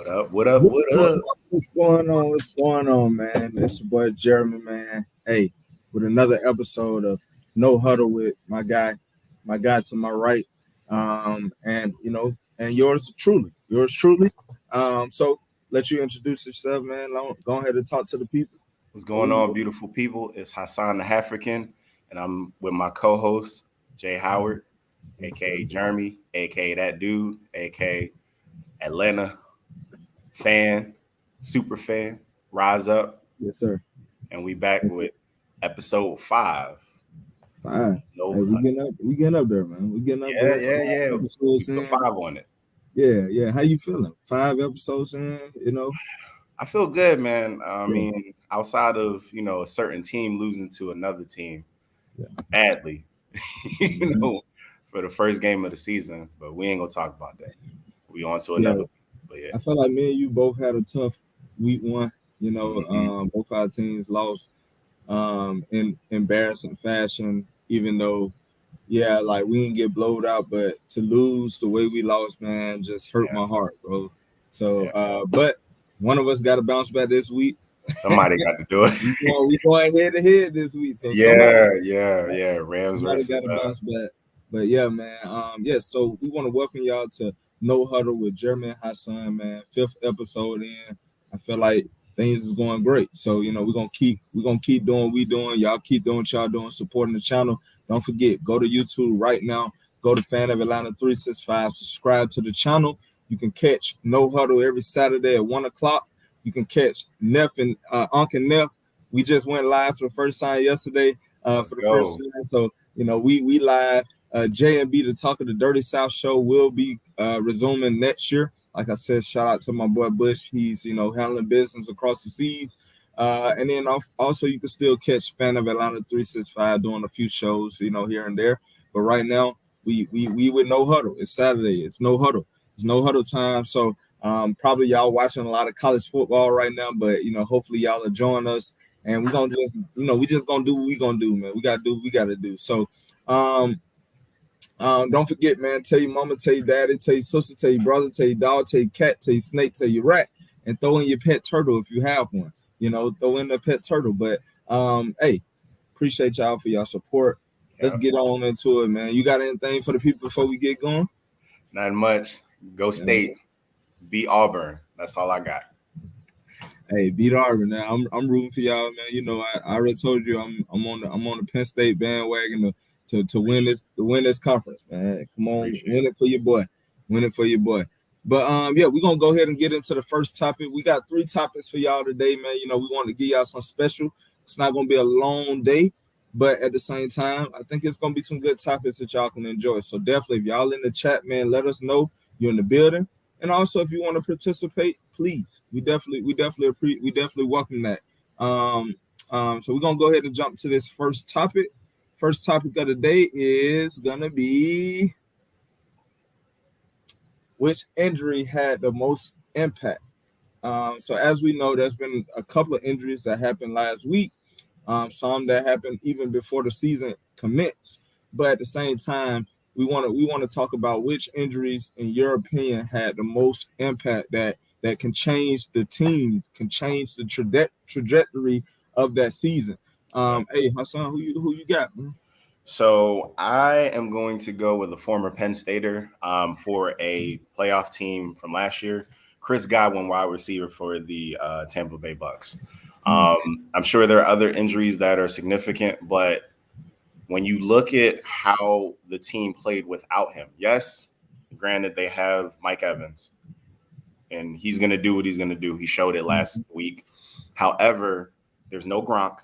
up? What up? What up? What's going on? What's going on, man? It's your boy Jeremy, man. Hey, with another episode of No Huddle with my guy to my right, and yours truly. So let you introduce yourself, man. Go ahead and talk to the people. What's going on, beautiful people? It's Hassan the African, and I'm with my co-host Jay Howard, aka Jeremy, aka that dude, aka Atlanta fan, super fan. Rise up, Yes, sir. and we back with episode 5. Fine. No, Hey, we getting up there, man. We getting up there. yeah. We Episodes put in. 5 on it. Yeah. How you feeling? 5 episodes in, I feel good, man. I mean, outside of a certain team losing to another team badly, for the first game of the season, but we ain't gonna talk about that. We on to another. But I felt like me and you both had a tough week 1. Both our teams lost in embarrassing fashion, even though like we didn't get blowed out, but to lose the way we lost, man, just hurt my heart, bro. So but one of us got to bounce back this week. Somebody got to do it. we going head to head this week. So Rams versus got to bounce back. But yeah, man. So we want to welcome y'all to No Huddle with Jeramy Hassan, man. 5th episode in. I feel like things is going great. So we're gonna keep doing what we doing. Y'all keep doing what y'all doing, supporting the channel. Don't forget, go to YouTube right now. Go to Fan of Atlanta 365. Subscribe to the channel. You can catch No Huddle every Saturday at 1:00. You can catch Neff and Uncle Neff. We just went live for the first time yesterday. First time. So we live. J&B, the Talk of the Dirty South show, will be resuming next year. Like I said, shout out to my boy Bush. He's handling business across the seas. And then also you can still catch Fan of Atlanta 365 doing a few shows, here and there. But right now we with No Huddle. It's Saturday. It's No Huddle. It's No Huddle time. So probably y'all watching a lot of college football right now, but hopefully y'all are joining us. And we're gonna just we just gonna do what we gonna do, man. We gotta do what we gotta do. So don't forget, man, tell your mama, tell your daddy, tell your sister, tell your brother, tell your dog, tell your cat, tell your snake, tell your rat, and throw in your pet turtle if you have one. Throw in the pet turtle. But hey, appreciate y'all for y'all support. Let's get on into it, man. You got anything for the people before we get going? Not much. Go State. Beat Auburn. That's all I got. Hey, beat Auburn. Now I'm rooting for y'all, man. I already told you I'm on the Penn State bandwagon to win this conference, man. Come on, win it for your boy. Win it for your boy. But we're gonna go ahead and get into the first topic. We got 3 topics for y'all today, man. We want to give y'all some special. It's not gonna be a long day, but at the same time, I think it's gonna be some good topics that y'all can enjoy. So definitely, if y'all in the chat, man, let us know you're in the building. And also, if you want to participate, please. We definitely welcome that. So we're gonna go ahead and jump to this first topic. First topic of the day is gonna be which injury had the most impact. So as we know, there's been a couple of injuries that happened last week. Some that happened even before the season commenced. But at the same time, we want to talk about which injuries, in your opinion, had the most impact that can change the team, can change the trajectory of that season. Hey, Hassan, who you got, man? So I am going to go with a former Penn Stater for a playoff team from last year, Chris Godwin, wide receiver for the Tampa Bay Bucks. I'm sure there are other injuries that are significant, but when you look at how the team played without him, yes, granted they have Mike Evans, and he's going to do what he's going to do. He showed it last week. However, there's no Gronk.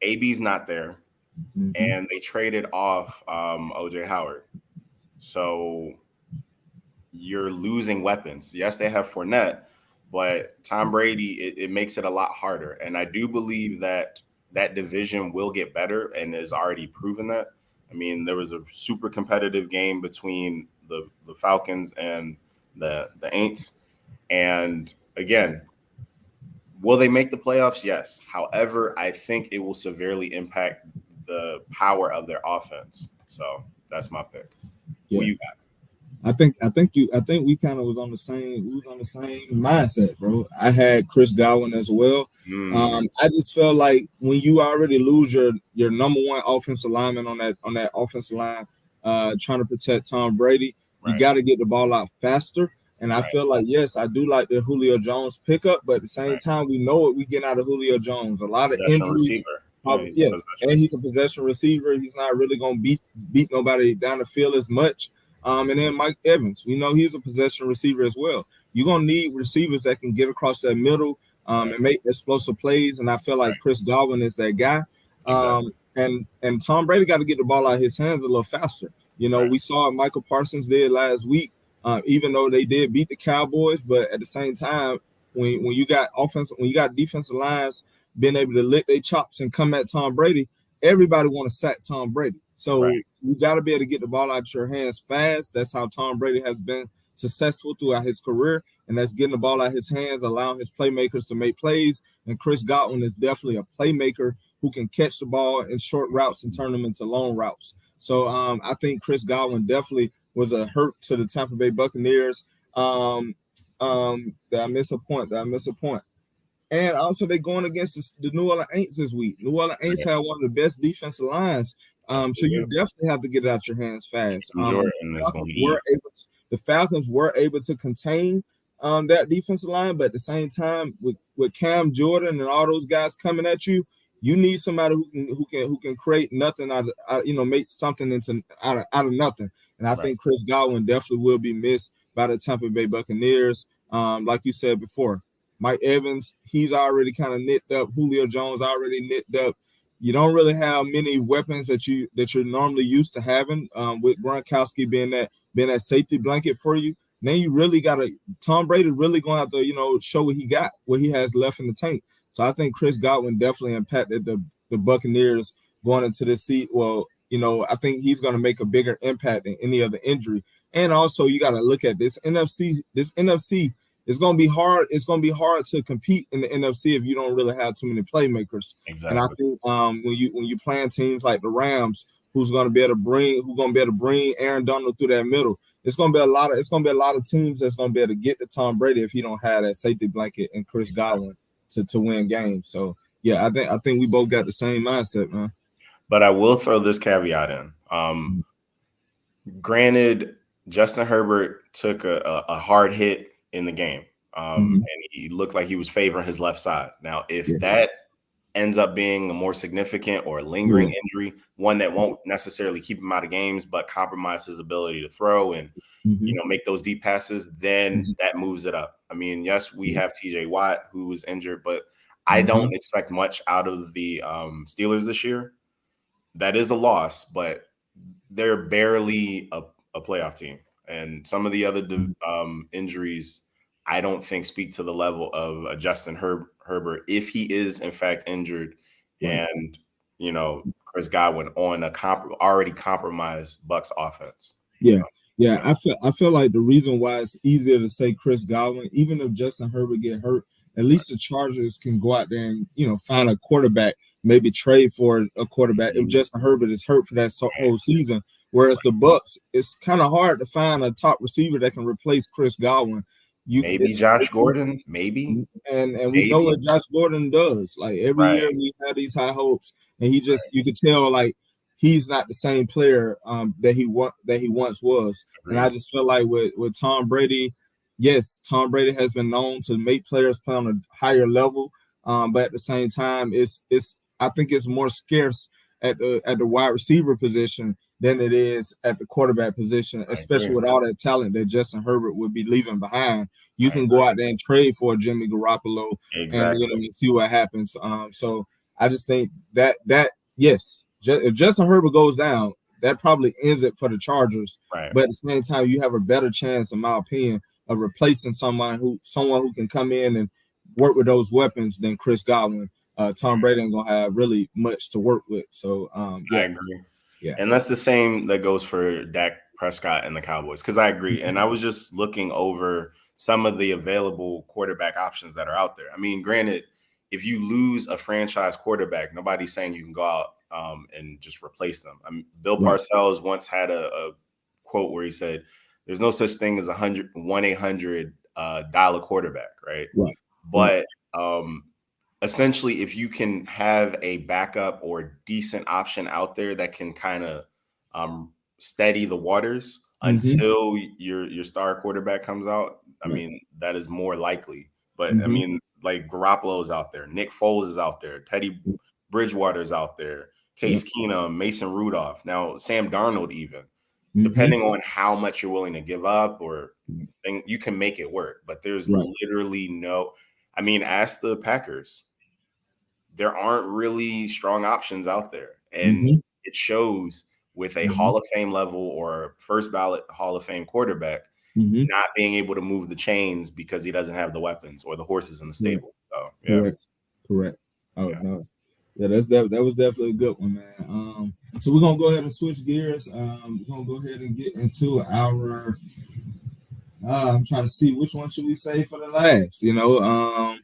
AB's not there. And they traded off OJ Howard. So you're losing weapons. Yes, they have Fournette, but Tom Brady, it makes it a lot harder. And I do believe that division will get better and has already proven that. I mean, there was a super competitive game between the Falcons and the Aints. And again, will they make the playoffs? Yes. However, I think it will severely impact the power of their offense. So that's my pick. Who you got? I think we kind of was on the same mindset, bro. I had Chris Godwin as well. I just felt like when you already lose your number one offensive lineman on that offensive line, trying to protect Tom Brady, you got to get the ball out faster. And I feel like, yes, I do like the Julio Jones pickup, but at the same time, we know what we get out of Julio Jones. A lot of injuries. Yeah, and he's a possession receiver. He's not really going to beat nobody down the field as much. And then Mike Evans, we know he's a possession receiver as well. You're going to need receivers that can get across that middle and make explosive plays. And I feel like Chris Godwin is that guy. And Tom Brady got to get the ball out of his hands a little faster. You know, we saw what Michael Parsons did last week, even though they did beat the Cowboys. But at the same time, when you got defensive lines being able to lick their chops and come at Tom Brady, everybody want to sack Tom Brady. So you got to be able to get the ball out of your hands fast. That's how Tom Brady has been successful throughout his career, and that's getting the ball out of his hands, allowing his playmakers to make plays. And Chris Godwin is definitely a playmaker who can catch the ball in short routes and turn them into long routes. So I think Chris Godwin definitely was a hurt to the Tampa Bay Buccaneers. Did I miss a point? And also, they're going against the New Orleans Saints this week. New Orleans Saints have one of the best defensive lines. So you definitely have to get it out your hands fast. The Falcons were able to contain that defensive line, but at the same time, with Cam Jordan and all those guys coming at you, you need somebody who can create nothing out of, make something out of nothing. And I think Chris Godwin definitely will be missed by the Tampa Bay Buccaneers. Like you said before, Mike Evans, he's already kind of nicked up. Julio Jones already nicked up. You don't really have many weapons that you're normally used to having, with Gronkowski being that safety blanket for you. Then you really Tom Brady really going to have to, show what he has left in the tank. So I think Chris Godwin definitely impacted the Buccaneers going into this season. Well, I think he's going to make a bigger impact than any other injury. And also, you got to look at this NFC. This NFC is going to be hard. It's going to be hard to compete in the NFC if you don't really have too many playmakers. Exactly. And I think when you playing teams like the Rams, who's going to be able to bring Aaron Donald through that middle, it's going to be a lot of teams that's going to be able to get to Tom Brady if he don't have that safety blanket and Chris Godwin to win games. So yeah, I think we both got the same mindset, man. But I will throw this caveat in. Granted, Justin Herbert took a hard hit in the game, and he looked like he was favoring his left side. Now, if that ends up being a more significant or lingering injury, one that won't necessarily keep him out of games, but compromise his ability to throw and make those deep passes, then that moves it up. I mean, yes, we have TJ Watt who was injured, but I don't expect much out of the Steelers this year. That is a loss, but they're barely a playoff team. And some of the other injuries, I don't think speak to the level of Justin Herbert if he is in fact injured, and Chris Godwin on a already compromised Bucs offense. Yeah. I feel like the reason why it's easier to say Chris Godwin, even if Justin Herbert get hurt, at least the Chargers can go out there and find a quarterback, maybe trade for a quarterback if Justin Herbert is hurt for that whole season. Whereas the Bucs, it's kind of hard to find a top receiver that can replace Chris Godwin. Maybe Josh Gordon, maybe. And we know what Josh Gordon does. Like every year we have these high hopes, and he just you could tell like he's not the same player that he once was. And I just feel like with Tom Brady, yes, Tom Brady has been known to make players play on a higher level, but at the same time, I think it's more scarce at the wide receiver position than it is at the quarterback position, especially with all that talent that Justin Herbert would be leaving behind. You can go out there and trade for Jimmy Garoppolo and see what happens. So I just think that yes, if Justin Herbert goes down, that probably ends it for the Chargers. But at the same time, you have a better chance, in my opinion, of replacing someone who can come in and work with those weapons than Chris Godwin. Tom Brady ain't gonna have really much to work with. So I agree. Yeah, and that's the same that goes for Dak Prescott and the Cowboys, because I agree. And I was just looking over some of the available quarterback options that are out there. I mean, granted, if you lose a franchise quarterback, nobody's saying you can go out and just replace them. I mean, Bill Parcells once had a quote where he said, there's no such thing as 1-800 dial a quarterback, right? Right. But essentially, if you can have a backup or decent option out there that can kind of steady the waters until your star quarterback comes out, I mean, that is more likely. But I mean, like Garoppolo is out there, Nick Foles is out there, Teddy Bridgewater is out there, Case Keenum, Mason Rudolph, now Sam Darnold even. Depending on how much you're willing to give up or you can make it work. But there's literally no – I mean, ask the Packers. There aren't really strong options out there. And it shows with a Hall of Fame level or first ballot Hall of Fame quarterback not being able to move the chains because he doesn't have the weapons or the horses in the stable. So, yeah. Correct. Oh, no. Yeah, that was definitely a good one, man. So we're gonna go ahead and switch gears. We're gonna go ahead and get into our. I'm trying to see which one should we say for the last. You know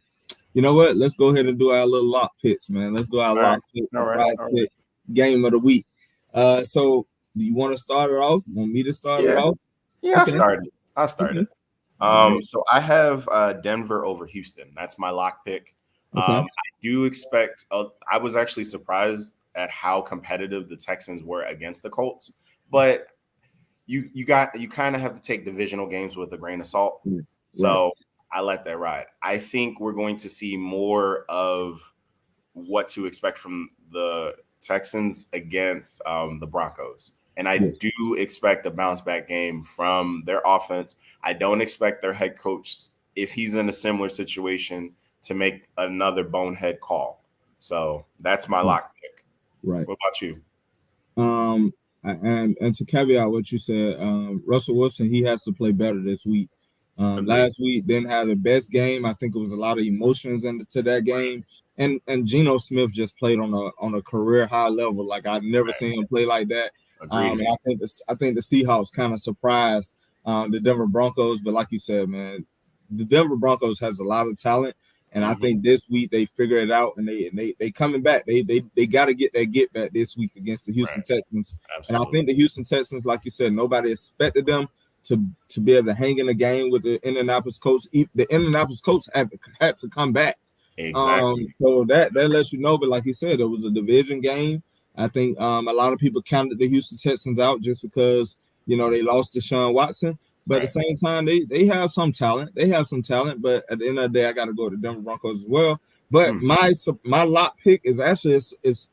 what? Let's go ahead and do our little lock picks, man. Let's do our lock pick, pick game of the week. So do you want to start it off? Want me to start it off? Yeah, okay. I'll start it. So I have Denver over Houston. That's my lock pick. I do expect I was actually surprised at how competitive the Texans were against the Colts, but you kind of have to take divisional games with a grain of salt. So I let that ride. I think we're going to see more of what to expect from the Texans against the Broncos. And I do expect a bounce back game from their offense. I don't expect their head coach, if he's in a similar situation, to make another bonehead call. So that's my lock pick. Right. What about you? And to caveat what you said, Russell Wilson, he has to play better this week. Last week didn't have the best game. I think it was a lot of emotions into that game. And Geno Smith just played on a career high level. Like I've never seen him play like that. And I think the Seahawks kind of surprised the Denver Broncos. But like you said, man, the Denver Broncos has a lot of talent. And I think this week they figure it out and they coming back. They got to get that get back this week against the Houston Texans. Absolutely. And I think the Houston Texans, like you said, nobody expected them to be able to hang in a game with the Indianapolis Colts. The Indianapolis Colts had to come back. Exactly. So that lets you know. But like you said, it was a division game. I think a lot of people counted the Houston Texans out just because they lost Deshaun Watson. But at the same time, they have some talent. But at the end of the day, I got to go to Denver Broncos as well. But my lock pick is actually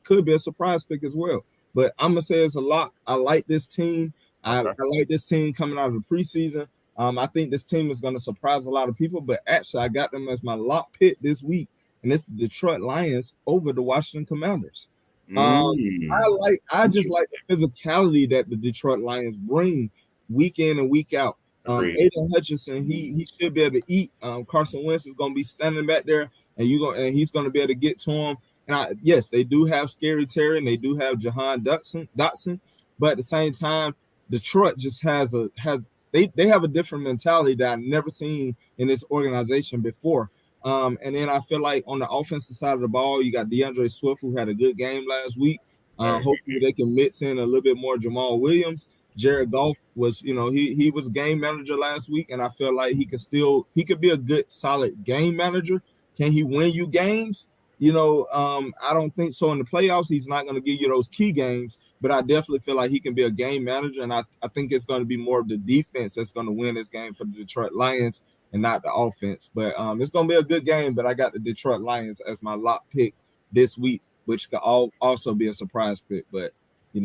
could be a surprise pick as well. But I'm gonna say it's a lock. I like this team. I like this team coming out of the preseason. I think this team is gonna surprise a lot of people. But actually, I got them as my lock pick this week, and it's the Detroit Lions over the Washington Commanders. I just like the physicality that the Detroit Lions bring week in and week out. Aiden Hutchinson, he should be able to eat. Carson Wentz is going to be standing back there, and he's going to be able to get to him. And yes, they do have Scary Terry, and they do have Jahan Dotson, but at the same time, Detroit just they have a different mentality that I've never seen in this organization before. And then I feel like on the offensive side of the ball, you got DeAndre Swift, who had a good game last week. Hopefully they can mix in a little bit more Jamal Williams. Jared Goff was, he was game manager last week, and I feel like he could be a good, solid game manager. Can he win you games? I don't think so. In the playoffs, he's not going to give you those key games, but I definitely feel like he can be a game manager, and I think it's going to be more of the defense that's going to win this game for the Detroit Lions and not the offense. But it's going to be a good game, but I got the Detroit Lions as my lock pick this week, which could also be a surprise pick. But,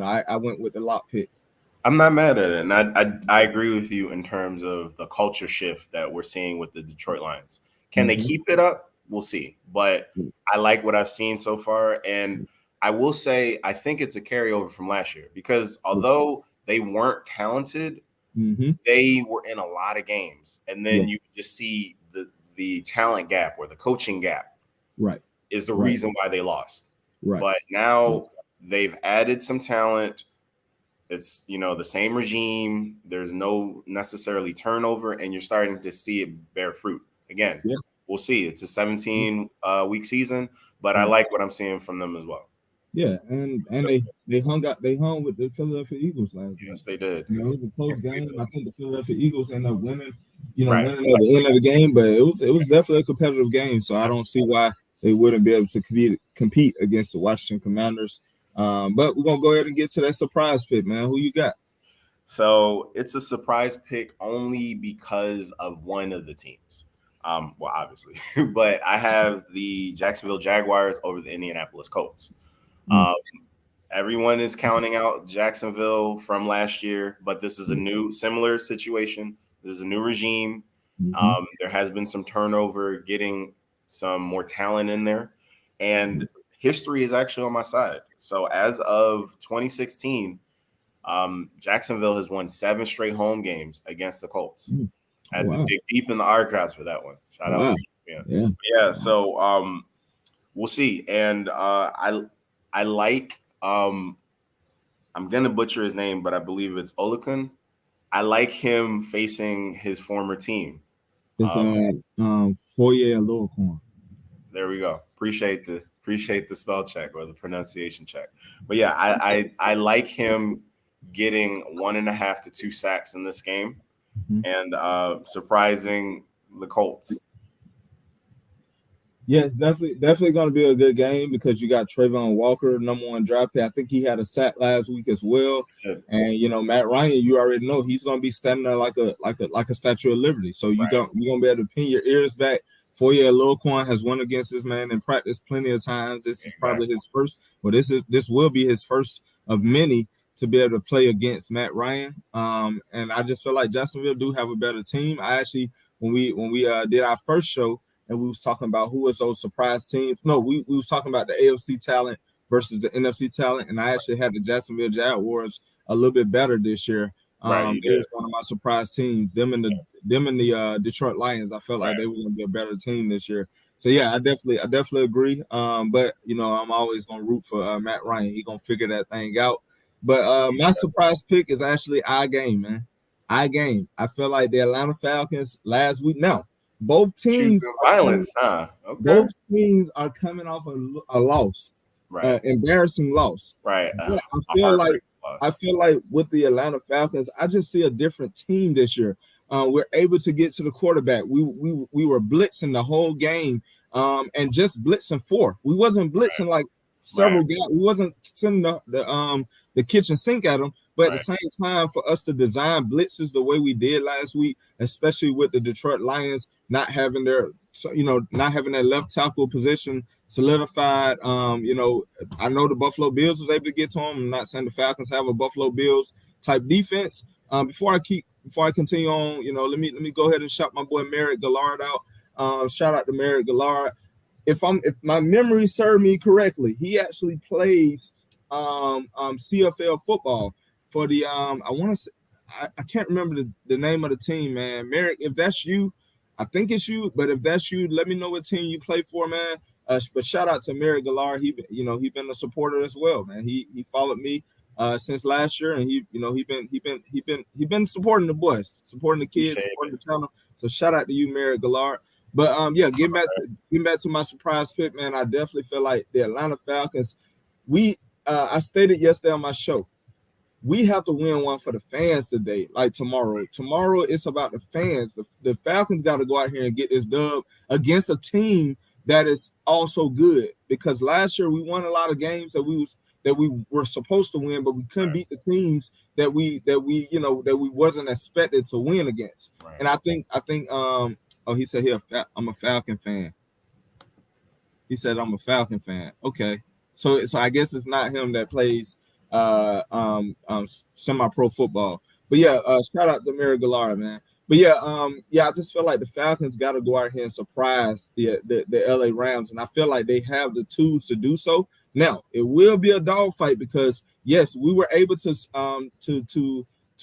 I went with the lock pick. I'm not mad at it, and I agree with you in terms of the culture shift that we're seeing with the Detroit Lions. Can they keep it up? We'll see. But I like what I've seen so far, and I will say I think it's a carryover from last year because although they weren't talented, they were in a lot of games, and then you just see the talent gap or the coaching gap is the reason why they lost. But now they've added some talent. It's, the same regime. There's no necessarily turnover, and you're starting to see it bear fruit. Again, we'll see. It's a 17-week season, but I like what I'm seeing from them as well. Yeah, and they hung with the Philadelphia Eagles last week. Yes, they did. You know, it was a close game. I think the Philadelphia Eagles ended up winning. Right. Winning at the end of the game, but it was definitely a competitive game. So I don't see why they wouldn't be able to compete against the Washington Commanders. But we're gonna go ahead and get to that surprise pick, man. Who you got? So it's a surprise pick only because of one of the teams. Well, obviously, but I have the Jacksonville Jaguars over the Indianapolis Colts. Everyone is counting out Jacksonville from last year, but this is a new, similar situation. This is a new regime. There has been some turnover, getting some more talent in there, and history is actually on my side. So as of 2016, Jacksonville has won 7 straight home games against the Colts. I had to dig deep in the archives for that one. Shout out. Yeah. So we'll see. And I like I'm gonna butcher his name, but I believe it's Olakun. I like him facing his former team. It's Foye Olakun. There we go. Appreciate the spell check or the pronunciation check. But yeah, I like him getting 1.5 to 2 sacks in this game and surprising the Colts. Yeah, it's definitely going to be a good game because you got Trayvon Walker, number 1 draft pick. I think he had a sack last week as well. And Matt Ryan, you already know he's going to be standing there like a Statue of Liberty. So you're going to be able to pin your ears back. Foye Olakun has won against this man in practice plenty of times. This is probably his first. Well, this will be his first of many to be able to play against Matt Ryan. And I just feel like Jacksonville do have a better team. I actually, when we did our first show, and we was talking about who was those surprise teams. No, we was talking about the AFC talent versus the NFC talent, and I actually had the Jacksonville Jaguars a little bit better this year. It was one of my surprise teams. Them and the Detroit Lions. I felt like they were going to be a better team this year. So yeah, I definitely agree. But I'm always going to root for Matt Ryan. He's going to figure that thing out. But my surprise pick is actually our game, man. Our game. I feel like the Atlanta Falcons last week. Now, both teams both teams are coming off a loss, embarrassing loss. Right. I feel like with the Atlanta Falcons, I just see a different team this year. We're able to get to the quarterback. We were blitzing the whole game, and just blitzing 4. We wasn't blitzing like several guys. We wasn't sending the kitchen sink at them. But at the same time, for us to design blitzes the way we did last week, especially with the Detroit Lions not having their left tackle position solidified. I know the Buffalo Bills was able to get to them. I'm not saying the Falcons have a Buffalo Bills type defense. Before I continue on, let me go ahead and shout my boy Merrick Gallard out. Shout out to Merrick Gallard. If my memory served me correctly, he actually plays CFL football for the I can't remember the name of the team, man. Merrick, if that's you, I think it's you, but if that's you, let me know what team you play for, man. But shout out to Merrick Gallard. He been a supporter as well, man. He followed me since last year, and he been supporting the boys, supporting the kids, supporting the channel. So shout out to you, Merrick Gallard. But getting back to my surprise pick, man. I definitely feel like the Atlanta Falcons. I stated yesterday on my show, we have to win one for the fans today, like tomorrow. Tomorrow, it's about the fans. The Falcons got to go out here and get this dub against a team that is also good. Because last year we won a lot of games that we were supposed to win, but we couldn't beat the teams that we wasn't expected to win against. Right. And I think he said I'm a Falcon fan. He said I'm a Falcon fan. Okay, so I guess it's not him that plays semi-pro football. But shout out to Merrick Gallard, man. But I just feel like the Falcons got to go out here and surprise the LA Rams, and I feel like they have the tools to do so. Now it will be a dogfight because yes, we were able to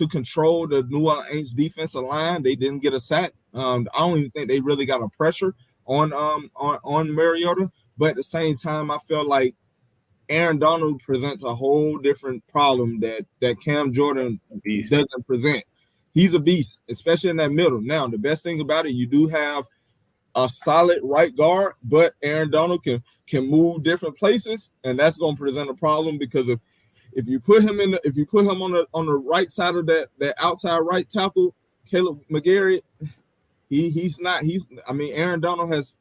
control the New Orleans defensive line. They didn't get a sack. I don't even think they really got a pressure on Mariota. But at the same time, I feel like Aaron Donald presents a whole different problem that Cam Jordan doesn't present. He's a beast, especially in that middle. Now, the best thing about it, you do have a solid right guard, but Aaron Donald can move different places, and that's going to present a problem because if you put him on the right side of that outside right tackle, Caleb McGarry, Aaron Donald has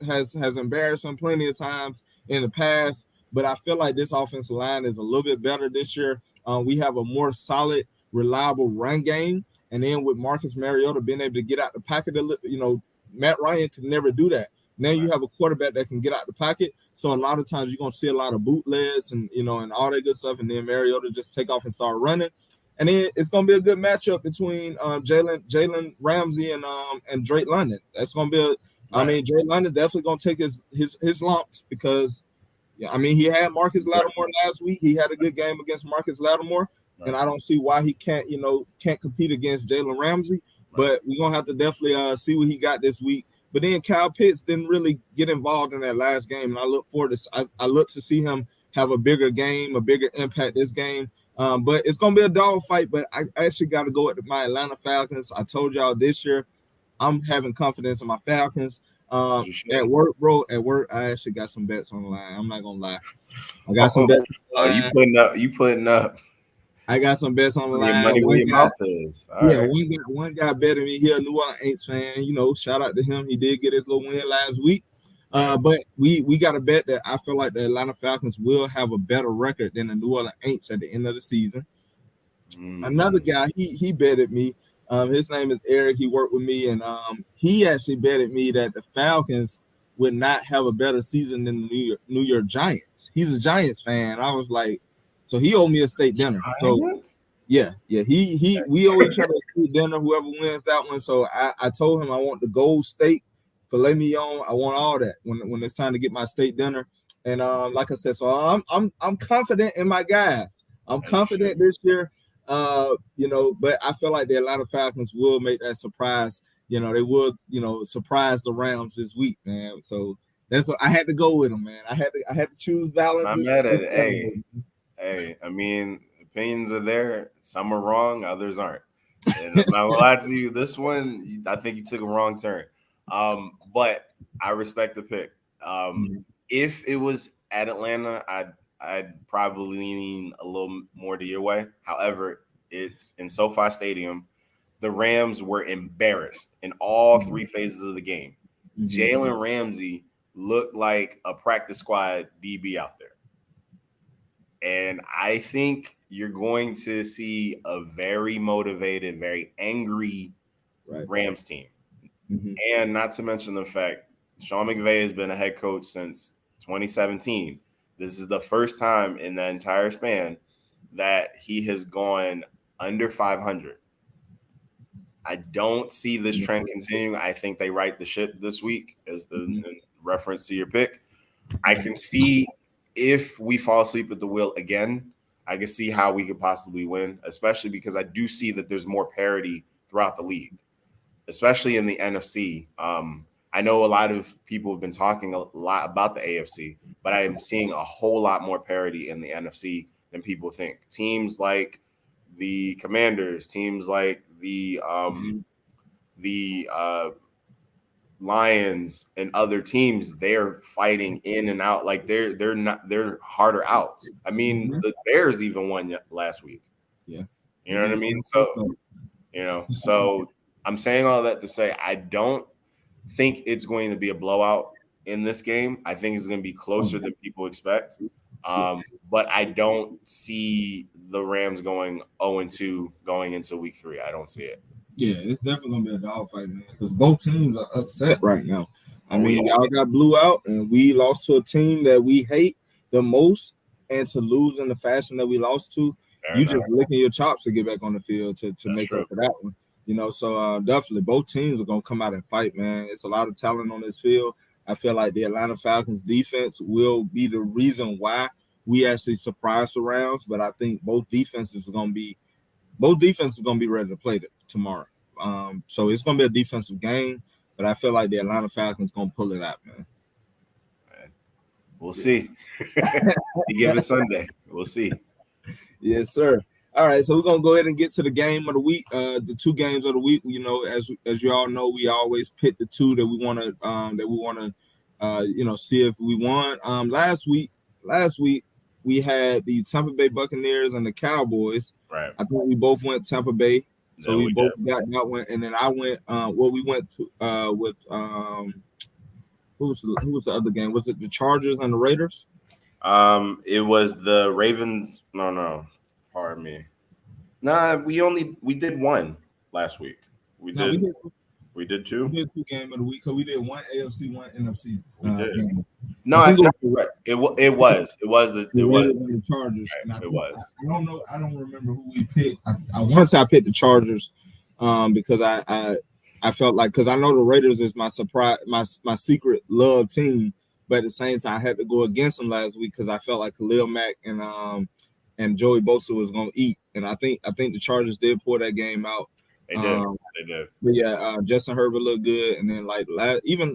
embarrassed him plenty of times in the past, but I feel like this offensive line is a little bit better this year. We have a more solid, reliable run game, and then with Marcus Mariota being able to get out the pocket, Matt Ryan could never do that. Now you have a quarterback that can get out the pocket, so a lot of times you're gonna see a lot of bootlegs and and all that good stuff, and then Mariota just take off and start running. And then it's gonna be a good matchup between Jalen Ramsey and Drake London. That's gonna be Drake London definitely gonna take his lumps because he had Marcus Lattimore last week. He had a good game against Marcus Lattimore, and I don't see why he can't compete against Jalen Ramsey. But we're gonna have to definitely see what he got this week. But then Kyle Pitts didn't really get involved in that last game, and I look forward to I look to see him have a bigger game, a bigger impact this game. But it's gonna be a dog fight. But I actually got to go with my Atlanta Falcons. I told y'all this year, I'm having confidence in my Falcons. At work, bro. At work, I actually got some bets on the line. I'm not gonna lie. I got some bets. You putting up. I got some bets on the line. Money where your mouth is. One guy betting me. He a New Orleans fan. Shout out to him. He did get his little win last week. But we got to bet that I feel like the Atlanta Falcons will have a better record than the New Orleans Saints at the end of the season. Another guy, he betted me. His name is Eric. He worked with me, and he actually betted me that the Falcons would not have a better season than the New York Giants. He's a Giants fan. I was like, so he owed me a steak dinner. So we owe each other a steak dinner. Whoever wins that one. So I told him I want the gold steak, filet mignon. I want all that when it's time to get my steak dinner. And like I said, so I'm confident in my guys. I'm confident this year. But I feel like the Atlanta Falcons will make that surprise. They would, surprise the Rams this week, man. So I had to go with them, man. I had to choose balance. I'm mad at it. Hey, opinions are there. Some are wrong, others aren't. And I'm not gonna lie to you. This one, I think you took a wrong turn. But I respect the pick. If it was at Atlanta, I'd probably lean a little more to your way. However, it's in SoFi Stadium. The Rams were embarrassed in all three phases of the game. Jalen Ramsey looked like a practice squad DB out there. And I think you're going to see a very motivated, very angry Rams team. And not to mention the fact Sean McVay has been a head coach since 2017. This is the first time in the entire span that he has gone under 500. I don't see this trend continuing. I think they right the ship this week as in reference to your pick. I can see if we fall asleep at the wheel again, I can see how we could possibly win, especially because I do see that there's more parity throughout the league, especially in the NFC. I know a lot of people have been talking a lot about the AFC, but I am seeing a whole lot more parity in the NFC than people think. Teams like the Commanders, teams like the Lions and other teams, they're fighting in and out. Like they're harder out. I mean, the Bears even won last week. Yeah. You know what I mean? So, so I'm saying all that to say, I don't think it's going to be a blowout in this game. I think it's going to be closer than people expect. But I don't see the Rams going 0-2 going into week 3. I don't see it. Yeah, it's definitely gonna be a dogfight, man. Because both teams are upset right now. Y'all got blew out, and we lost to a team that we hate the most, and to lose in the fashion that we lost to, just licking your chops to get back on the field to make up for that one. So definitely both teams are gonna come out and fight, man. It's a lot of talent on this field. I feel like the Atlanta Falcons defense will be the reason why we actually surprise the Rams, but I think both defenses are gonna be ready to play tomorrow. So it's gonna be a defensive game, but I feel like the Atlanta Falcons gonna pull it out, man. We'll see. You give it Sunday. We'll see. Yes, sir. All right, so we're gonna go ahead and get to the game of the week. The two games of the week. You know, as you all know, we always pick the two that we want to see if we won. Last week we had the Tampa Bay Buccaneers and the Cowboys. Right. I think we both went Tampa Bay, so we both did. got that one. And then I went. We went to with who was the other game? Was it the Chargers and the Raiders? It was the Ravens. No. Pardon me. Nah, we did one last week. We did two. We did two games of the week because we did one AFC, one NFC. Game. No, I think it was the Chargers. Right, it was. I don't know. I don't remember who we picked. I want to say I picked the Chargers, because I felt like, because I know the Raiders is my surprise, my secret love team, but at the same time I had to go against them last week because I felt like Khalil Mack and Joey Bosa was gonna eat, and I think the Chargers did pull that game out. They did. But yeah, Justin Herbert looked good, and then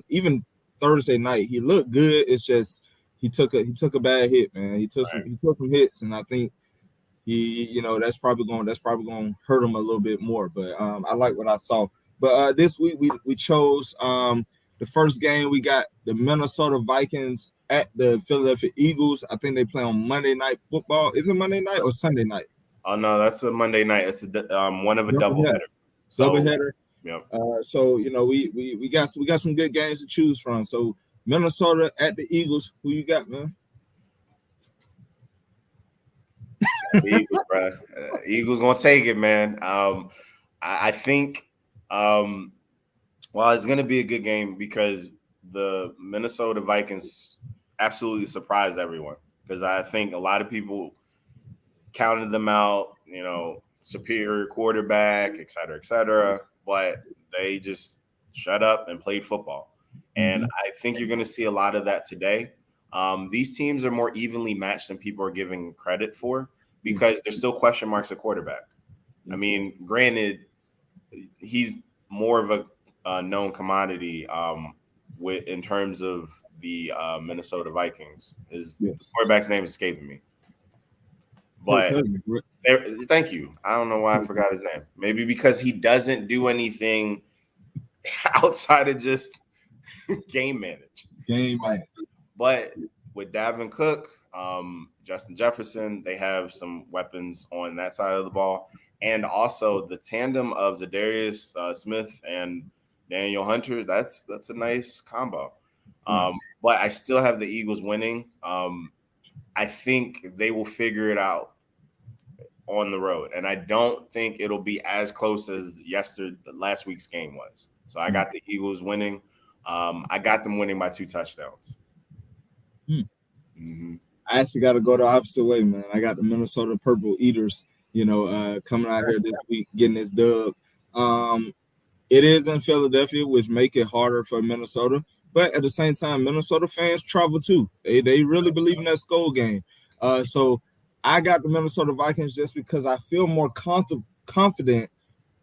even Thursday night he looked good. It's just he took a bad hit, man. He took some hits, and I think he that's probably going to hurt him a little bit more. But I like what I saw. But this week we chose the first game. We got the Minnesota Vikings at the Philadelphia Eagles. I think they play on Monday Night Football. Is it Monday night or Sunday night? Oh no, that's a Monday night. It's one of a doubleheader. Doubleheader. Yep. So we got some good games to choose from. So Minnesota at the Eagles. Who you got, man? The Eagles, bro. Eagles gonna take it, man. I think it's gonna be a good game because the Minnesota Vikings absolutely surprised everyone, because I think a lot of people counted them out, superior quarterback, et cetera, but they just shut up and played football. And I think you're going to see a lot of that today. These teams are more evenly matched than people are giving credit for, because there's still question marks at quarterback. I mean, granted, he's more of a known commodity in terms of the Minnesota Vikings. The quarterback's name is escaping me. But thank you. I don't know why I forgot his name. Maybe because he doesn't do anything outside of just game manage. But with Dalvin Cook, Justin Jefferson, they have some weapons on that side of the ball. And also the tandem of Zadarius Smith and Daniel Hunter, that's a nice combo. But I still have the Eagles winning. I think they will figure it out on the road, and I don't think it'll be as close as last week's game was. So I got the Eagles winning. I got them winning by 2 touchdowns. I actually got to go the opposite way, man. I got the Minnesota Purple Eaters, coming out here this week, getting this dub. It is in Philadelphia, which make it harder for Minnesota. But at the same time, Minnesota fans travel too. They really believe in that skull game. So I got the Minnesota Vikings just because I feel more confident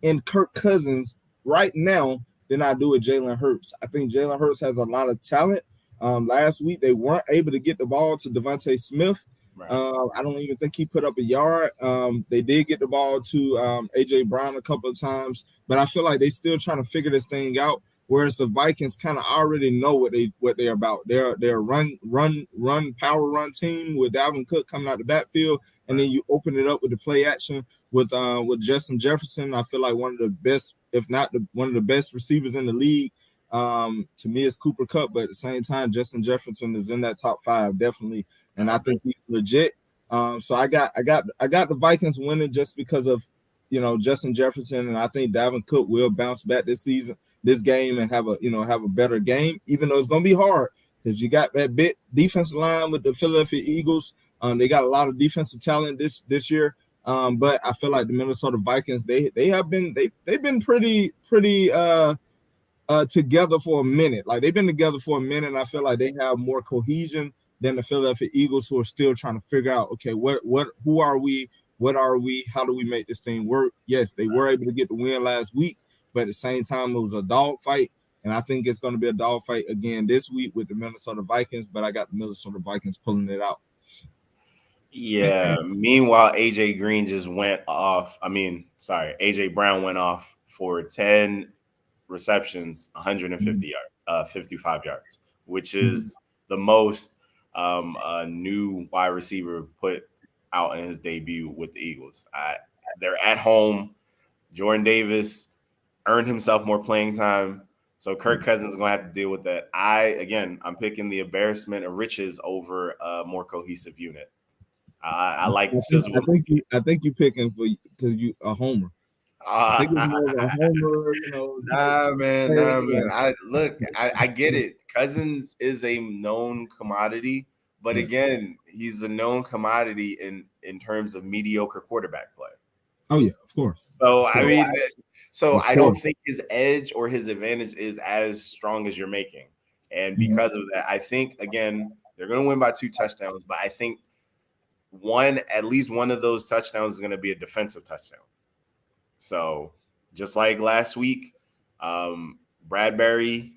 in Kirk Cousins right now than I do with Jalen Hurts. I think Jalen Hurts has a lot of talent. Last week, they weren't able to get the ball to Devontae Smith. Right. I don't even think he put up a yard. They did get the ball to A.J. Brown a couple of times, but I feel like they still trying to figure this thing out. Whereas the Vikings kind of already know what they're about. They're a run power run team with Dalvin Cook coming out the backfield, and then you open it up with the play action with Justin Jefferson. I feel like one of the best, if not one of the best receivers in the league. To me, it's Cooper Kupp, but at the same time, Justin Jefferson is in that top 5 definitely, and I think he's legit. So I got the Vikings winning just because of Justin Jefferson, and I think Dalvin Cook will bounce back this game, and have a better game, even though it's gonna be hard because you got that bit defensive line with the Philadelphia Eagles. They got a lot of defensive talent this year. But I feel like the Minnesota Vikings, they've been pretty together for a minute. Like they've been together for a minute, and I feel like they have more cohesion than the Philadelphia Eagles, who are still trying to figure out, okay, who are we? What are we? How do we make this thing work? Yes, they were able to get the win last week, but at the same time, it was a dog fight, and I think it's going to be a dog fight again this week with the Minnesota Vikings, but I got the Minnesota Vikings pulling it out. Yeah. Meanwhile, AJ Green just went off. AJ Brown went off for 10 receptions, 55 yards, which is the most a new wide receiver put out in his debut with the Eagles. They're at home. Jordan Davis earned himself more playing time. So Kirk Cousins is going to have to deal with that. I'm picking the embarrassment of riches over a more cohesive unit. I like sizzle. I think you picking for because you a homer. I think it's more of a homer, Nah, man. I get it. Cousins is a known commodity, but again, he's a known commodity in terms of mediocre quarterback play. Oh yeah, of course. So I don't think his edge or his advantage is as strong as you're making, and because of that, I think again they're going to win by 2 touchdowns, but I think at least one of those touchdowns is going to be a defensive touchdown. So just like last week, Bradbury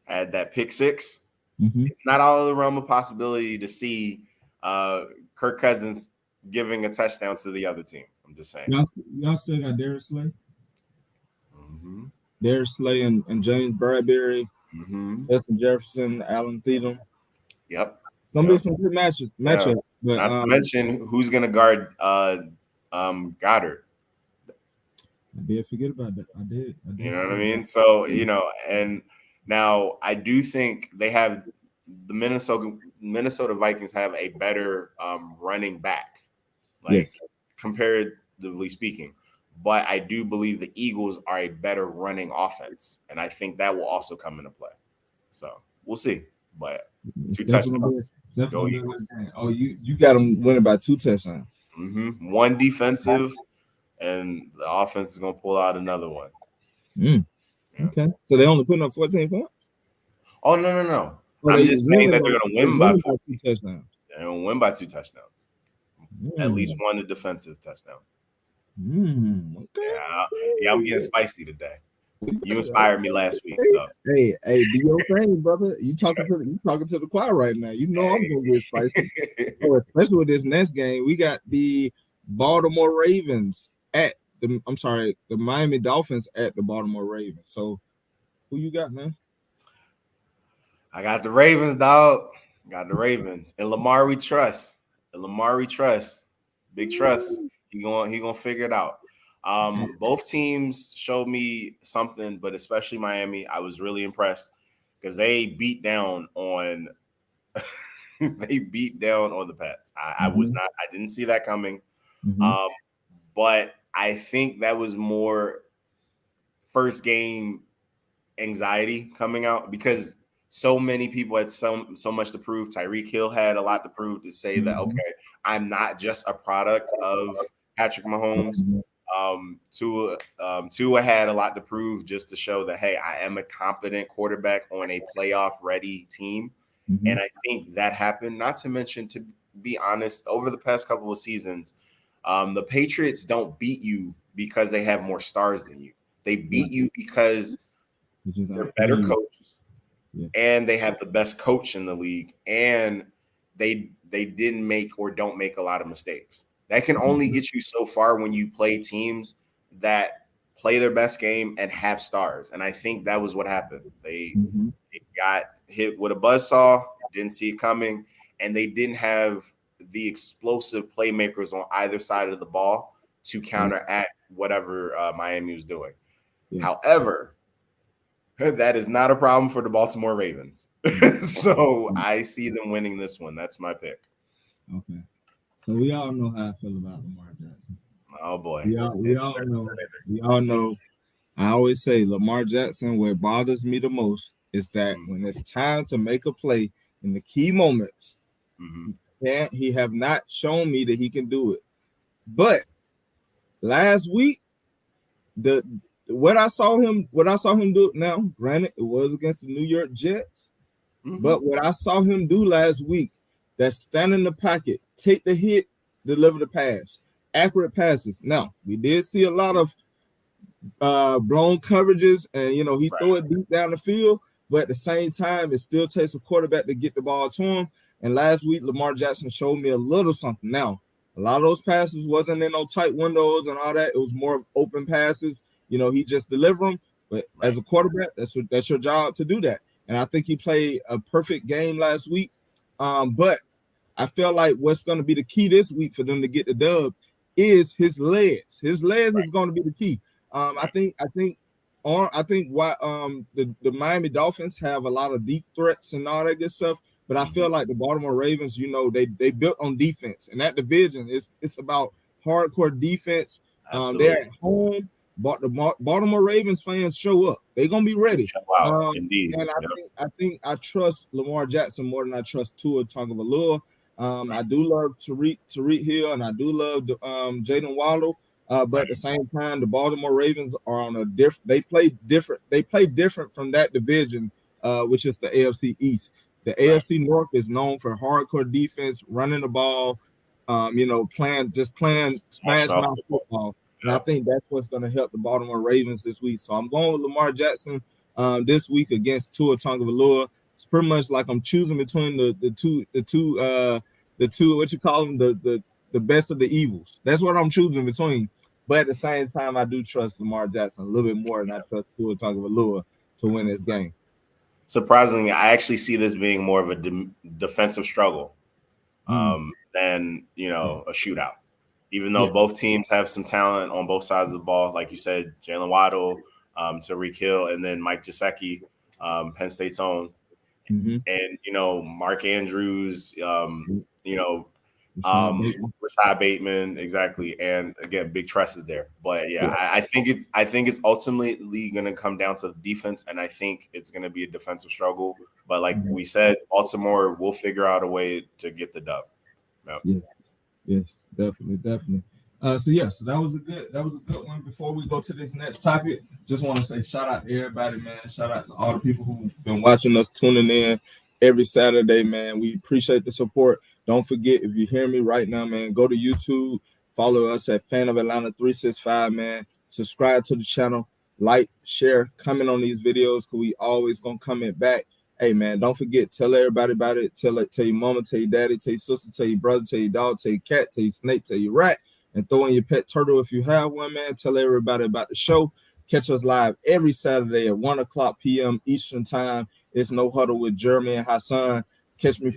had that pick 6. It's not out of the realm of possibility to see Kirk Cousins giving a touchdown to the other team. I'm just saying. Y'all still got Darius Slay? Darius Slay and James Bradbury, Justin Jefferson, Allen Thielen. Yep. It's going to be some good matchup. Yeah. But, not to mention who's going to guard Goddard. I did forget about that. I did. You know what I mean? So, and now I do think they have the Minnesota Vikings have a better running back, comparatively speaking. But I do believe the Eagles are a better running offense, and I think that will also come into play. So we'll see. But 2 touchdowns. Go Eagles. Oh, you got them winning by 2 touchdowns. 1 defensive, and the offense is going to pull out another one. Yeah. Okay. So they only putting up 14 points? Oh, no. I'm just saying that they're going to win by 2 touchdowns. They're going to win by 2 touchdowns. At least 1 defensive touchdown. Okay. Yeah, I'm getting spicy today. You inspired me last week. So hey, do your thing, brother. You talking to the choir right now. You know I'm gonna get spicy. Especially with this next game, we got the Baltimore Ravens the Miami Dolphins at the Baltimore Ravens. So who you got, man? I got the Ravens, dog. Got the Ravens. And Lamar we trust. Big trust. He gonna figure it out. Both teams showed me something, but especially Miami, I was really impressed because they beat down on the Pats. I didn't see that coming. But I think that was more first game anxiety coming out because so many people had so much to prove. Tyreek Hill had a lot to prove to say that, okay, I'm not just a product of Patrick Mahomes. Tua had a lot to prove just to show that, hey, I am a competent quarterback on a playoff-ready team. And I think that happened. Not to mention, to be honest, over the past couple of seasons, the Patriots don't beat you because they have more stars than you. They beat you because they're better coaches. And they have the best coach in the league, and they didn't make or don't make a lot of mistakes. That can only get you so far when you play teams that play their best game and have stars. And I think that was what happened. They got hit with a buzzsaw, didn't see it coming, and they didn't have the explosive playmakers on either side of the ball to counteract whatever Miami was doing. However, that is not a problem for the Baltimore Ravens. So I see them winning this one. That's my pick. Okay. So we all know how I feel about Lamar Jackson. Oh boy. We all know. I always say Lamar Jackson, what bothers me the most is that when it's time to make a play in the key moments, he have not shown me that he can do it. But last week, what I saw him do now, granted, it was against the New York Jets, but what I saw him do last week, that's stand in the pocket, take the hit, deliver the pass, accurate passes. Now, we did see a lot of blown coverages, and he throw it deep down the field, but at the same time, it still takes a quarterback to get the ball to him. And last week, Lamar Jackson showed me a little something. Now, a lot of those passes wasn't in no tight windows and all that. It was more of open passes. He just delivered them. But as a quarterback, that's your job to do that. And I think he played a perfect game last week. But I feel like what's going to be the key this week for them to get the dub is his legs. His legs is going to be the key. I think why the Miami Dolphins have a lot of deep threats and all that good stuff. But I feel like the Baltimore Ravens, they built on defense, and that division it's about hardcore defense. They're at home, but the Baltimore Ravens fans show up. They're gonna be ready. Wow, indeed. And I trust Lamar Jackson more than I trust Tua Tagovailoa. I do love Tariq Hill, and I do love Jalen Waddle. But at the same time, the Baltimore Ravens are on a different. They play different. They play different from that division, which is the AFC East. The AFC North is known for hardcore defense, running the ball, playing smash mouth football. And I think that's what's going to help the Baltimore Ravens this week. So I'm going with Lamar Jackson this week against Tua Tagovailoa. It's pretty much like I'm choosing between the two what you call them, the best of the evils. That's what I'm choosing between. But at the same time, I do trust Lamar Jackson a little bit more than I trust Tua Tagovailoa to win this game. Surprisingly, I actually see this being more of a defensive struggle than a shootout. Even though both teams have some talent on both sides of the ball, like you said, Jalen Waddle, Tariq Hill, and then Mike Gesicki, Penn State's own, and Mark Andrews, Rashad Bateman, exactly, and again, Big Tress is there. But I think it's ultimately going to come down to the defense, and I think it's going to be a defensive struggle. But like we said, Baltimore will figure out a way to get the dub. No. Yes, definitely. So that was a good one. Before we go to this next topic, just want to say shout out to everybody, man. Shout out to all the people who've been watching us, tuning in every Saturday, man. We appreciate the support. Don't forget, if you hear me right now, man, go to YouTube, follow us at Fan of Atlanta 365, man. Subscribe to the channel, like, share, comment on these videos, because we always gonna comment back. Hey, man, don't forget, tell everybody about it. Tell your mama, tell your daddy, tell your sister, tell your brother, tell your dog, tell your cat, tell your snake, tell your rat, and throw in your pet turtle if you have one, man. Tell everybody about the show. Catch us live every Saturday at 1 o'clock p.m. Eastern Time. It's No Huddle with Jeramy Hassan. Catch me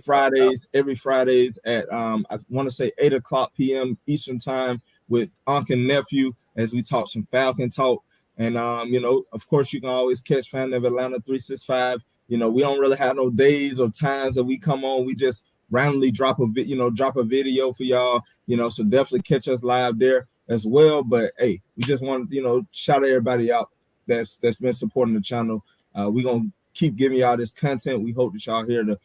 every Fridays at, I want to say 8 o'clock p.m. Eastern Time with Unc and Nephew as we talk some Falcon talk. And, of course, you can always catch Fan of Atlanta 365. We don't really have no days or times that we come on. We just randomly drop a video for y'all, so definitely catch us live there as well. But hey, we just want to, shout everybody out that's been supporting the channel. We're going to keep giving y'all this content. We hope that y'all here to,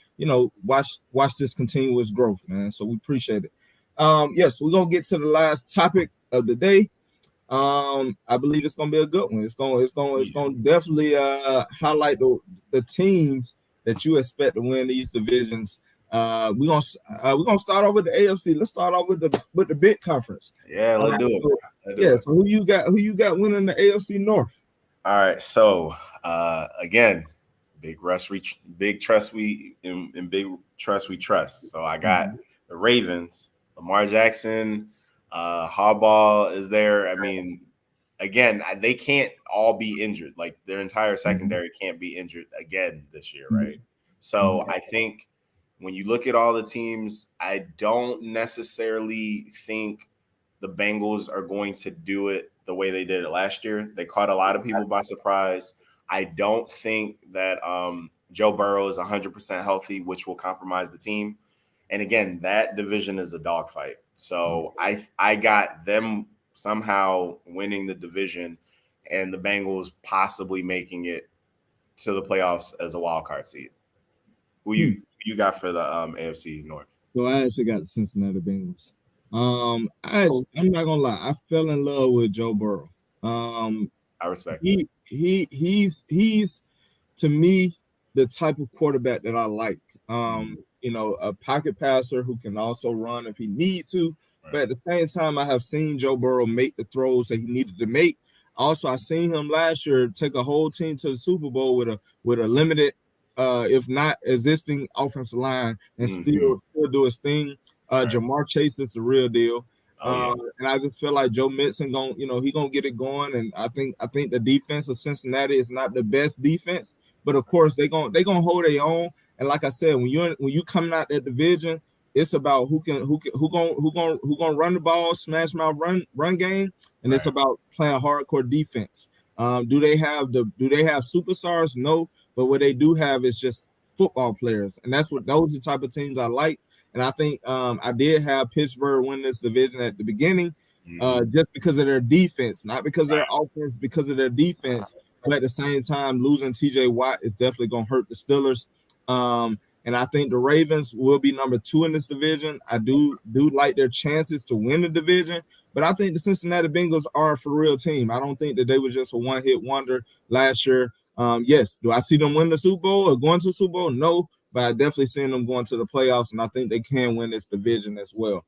watch this continuous growth, man. So we appreciate it. Yes, we're going to get to the last topic of the day. I believe it's gonna be a good one. It's gonna definitely highlight the teams that you expect to win these divisions. We're gonna start off with the AFC. Let's start off with the big conference. Yeah, let's do it. So who you got winning the AFC North? All right. So again, big trust we trust. So I got the Ravens, Lamar Jackson. Harbaugh is there. I mean, again, they can't all be injured. Like their entire secondary can't be injured again this year, right? So I think when you look at all the teams, I don't necessarily think the Bengals are going to do it the way they did it last year. They caught a lot of people by surprise. I don't think that Joe Burrow is 100% healthy, which will compromise the team. And again, that division is a dogfight. So I got them somehow winning the division and the Bengals possibly making it to the playoffs as a wild card seed. Who you got for the AFC North? So I actually got the Cincinnati Bengals. I'm not gonna lie, I fell in love with Joe Burrow. I respect he's to me the type of quarterback that I like. A pocket passer who can also run if he need to. Right. But at the same time, I have seen Joe Burrow make the throws that he needed to make. Also, I seen him last year take a whole team to the Super Bowl with a limited if not existing offensive line, and still do his thing. Jamar Chase is the real deal. And I just feel like Joe Mixon he gonna get it going. And I think the defense of Cincinnati is not the best defense, but of course they gonna hold their own. And like I said, when you coming out that division, it's about who gonna run the ball, smash mouth run game, and it's about playing hardcore defense. Do they have superstars? No, but what they do have is just football players, and those are the type of teams I like. And I think I did have Pittsburgh win this division at the beginning, just because of their defense, not because of their offense, because of their defense. But at the same time, losing TJ Watt is definitely going to hurt the Steelers. And I think the Ravens will be number 2 in this division. I do like their chances to win the division, but I think the Cincinnati Bengals are a for real team. I don't think that they were just a one-hit wonder last year. Yes, do I see them win the Super Bowl or going to the Super Bowl? No, but I definitely seen them going to the playoffs, and I think they can win this division as well.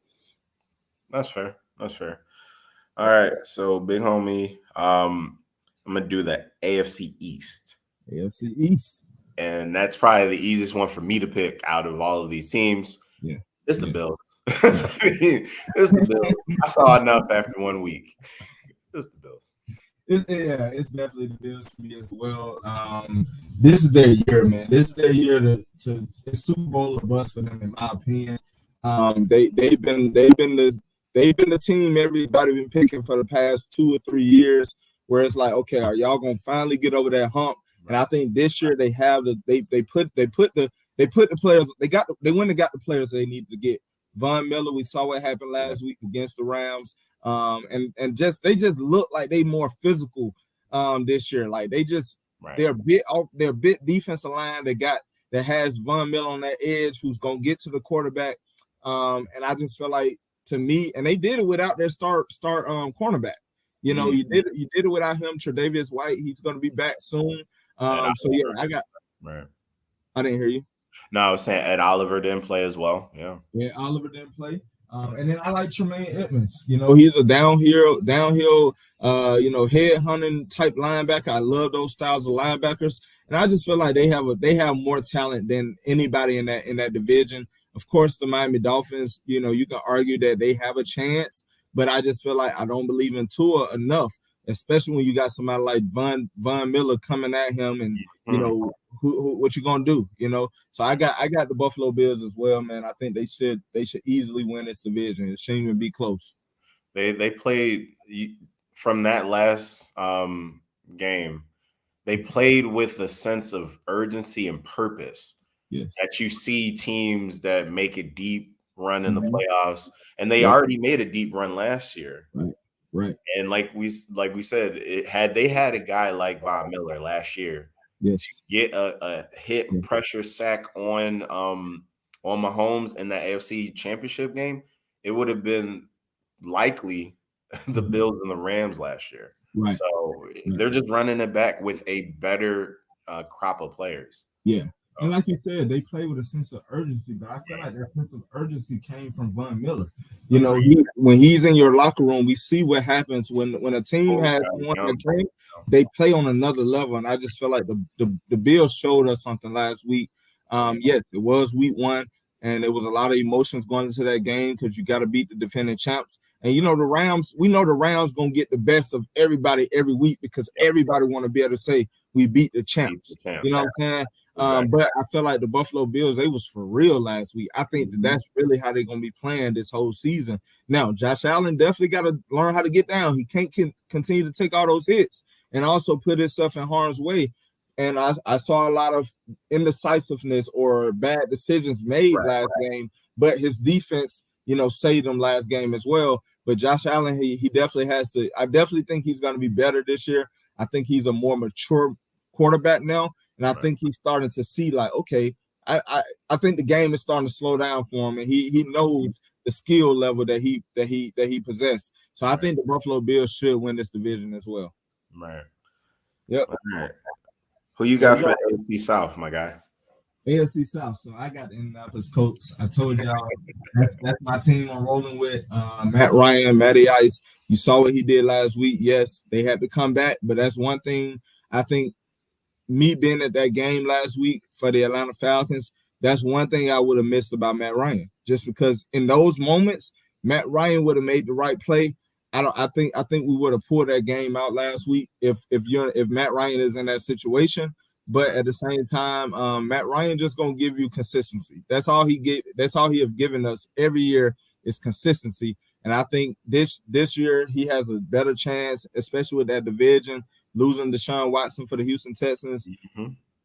That's fair. All right, so big homie, I'm gonna do the AFC East. AFC East. And that's probably the easiest one for me to pick out of all of these teams. Yeah. It's the Bills. It's the Bills. I saw enough after 1 week. It's the Bills. It's definitely the Bills for me as well. This is their year, man. This is their year to Super Bowl or bust for them, in my opinion. They've been the team everybody been picking for the past 2 or 3 years, where it's like, okay, are y'all gonna finally get over that hump? And I think this year they have they put the players, they went and got the players they needed to get. Von Miller, we saw what happened last week against the Rams. And they just look like they more physical this year. Like they're a bit defensive line that has Von Miller on that edge who's gonna get to the quarterback. And I just feel like, to me, and they did it without their start cornerback. You did it without him. Tre'Davious White, he's gonna be back soon. I didn't hear you. No, I was saying Ed Oliver didn't play as well. Yeah, Oliver didn't play. And then I like Tremaine Edmonds. He's a downhill, head hunting type linebacker. I love those styles of linebackers, and I just feel like they have more talent than anybody in that division. Of course, the Miami Dolphins, you can argue that they have a chance, but I just feel like I don't believe in Tua enough, especially when you got somebody like Von Miller coming at him, and what you gonna do? So I got the Buffalo Bills as well, man. I think they should easily win this division. It shouldn't even be close. They played from that last game. They played with a sense of urgency and purpose. Yes. That you see teams that make a deep run in the playoffs, and they already made a deep run last year. Right. And like we said, they had a guy like Von Miller last year, yes, to get a hit pressure sack on Mahomes in the AFC Championship game, it would have been likely the Bills and the Rams last year. Right. So they're just running it back with a better crop of players. Yeah. And like you said, they play with a sense of urgency, but I feel like that sense of urgency came from Von Miller. When he's in your locker room, we see what happens when a team has won a game. They play on another level, and I just feel like the Bills showed us something last week. Yes, it was week 1, and there was a lot of emotions going into that game because you got to beat the defending champs. And the Rams, we know the Rams gonna get the best of everybody every week because everybody want to be able to say we beat the champs. You know what I'm saying? Exactly. But I feel like the Buffalo Bills, they was for real last week. I think that's really how they're going to be playing this whole season. Now, Josh Allen definitely got to learn how to get down. He can't continue to take all those hits and also put himself in harm's way. And I saw a lot of indecisiveness or bad decisions made last game, but his defense, saved him last game as well. But Josh Allen, he definitely has to. I definitely think he's going to be better this year. I think he's a more mature quarterback now. And I think he's starting to see, like, okay, I think the game is starting to slow down for him, and he knows the skill level that he possessed. So I think the Buffalo Bills should win this division as well. Right. Yep. Right. Who you got for the AFC South, my guy? AFC South. So I got the Indianapolis Colts. I told y'all that's my team I'm rolling with. Matt Ryan, Matty Ice. You saw what he did last week. Yes, they had to come back, but that's one thing I think. Me being at that game last week for the Atlanta Falcons. That's one thing I would have missed about Matt Ryan, just because in those moments, Matt Ryan would have made the right play. I think we would have pulled that game out last week if Matt Ryan is in that situation. But at the same time, Matt Ryan just gonna give you consistency. That's all he have given us every year is consistency. And I think this year he has a better chance, especially with that division. Losing Deshaun Watson for the Houston Texans,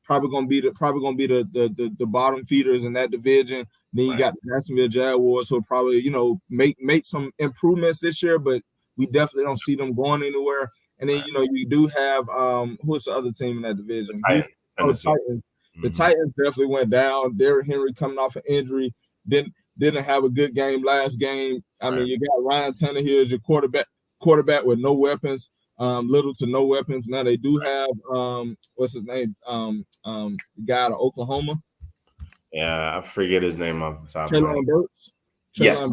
probably gonna be the bottom feeders in that division. Then you got the Jacksonville Jaguars, who will probably make some improvements this year, but we definitely don't see them going anywhere. And then you do have who's the other team in that division? The Titans. The Titans definitely went down. Derrick Henry coming off an injury, didn't have a good game last game. I mean, you got Ryan Tannehill as your quarterback with no weapons, little to no weapons. Now they do have what's his name? The guy out of Oklahoma. Yeah, I forget his name off the top. Treylon Burks. Yes.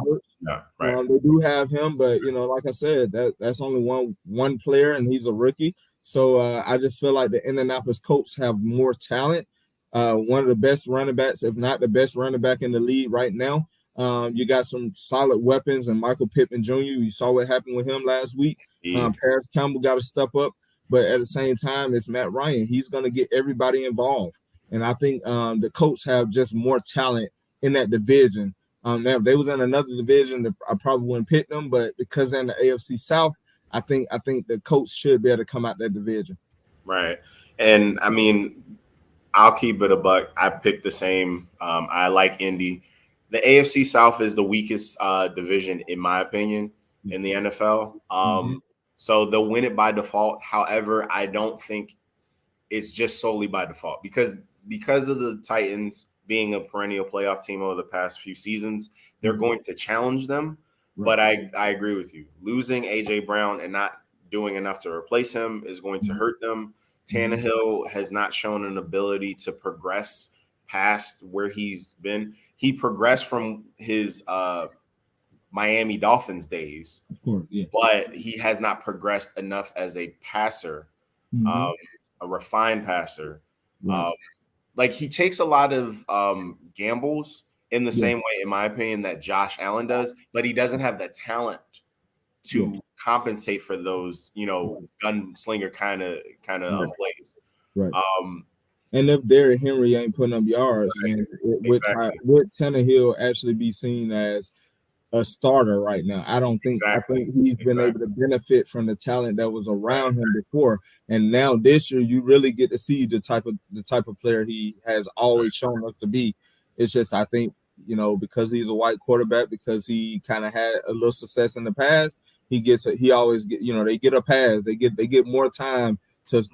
Yeah, right. They do have him, but like I said, that's only one player, and he's a rookie. So I just feel like the Indianapolis Colts have more talent. One of the best running backs, if not the best running back in the league right now. You got some solid weapons, and Michael Pittman Jr. You saw what happened with him last week. Paris Campbell got to step up, but at the same time, it's Matt Ryan. He's going to get everybody involved, and I think the Colts have just more talent in that division. Now, if they was in another division, I probably wouldn't pick them, but because they're in the AFC South, I think the Colts should be able to come out that division. Right, and I mean, I'll keep it a buck. I picked the same. I like Indy. The AFC South is the weakest division, in my opinion, in the NFL. So they'll win it by default. However, I don't think it's just solely by default because of the Titans being a perennial playoff team over the past few seasons, they're going to challenge them. But I agree with you. Losing A.J. Brown and not doing enough to replace him is going to hurt them. Tannehill has not shown an ability to progress past where he's been. He progressed from his Miami Dolphins days, of course, yes. But he has not progressed enough as a passer, a refined passer. Like he takes a lot of gambles in the same way, in my opinion, that Josh Allen does, but he doesn't have the talent to compensate for those, gunslinger kind of plays. Right. And if Derrick Henry ain't putting up yards, would Tannehill actually be seen as a starter right now? I don't think. I think he's been able to benefit from the talent that was around him before, and now this year you really get to see the type of player he has always shown us to be. It's just I think because he's a white quarterback, because he kind of had a little success in the past, he always get they get a pass, they get more time to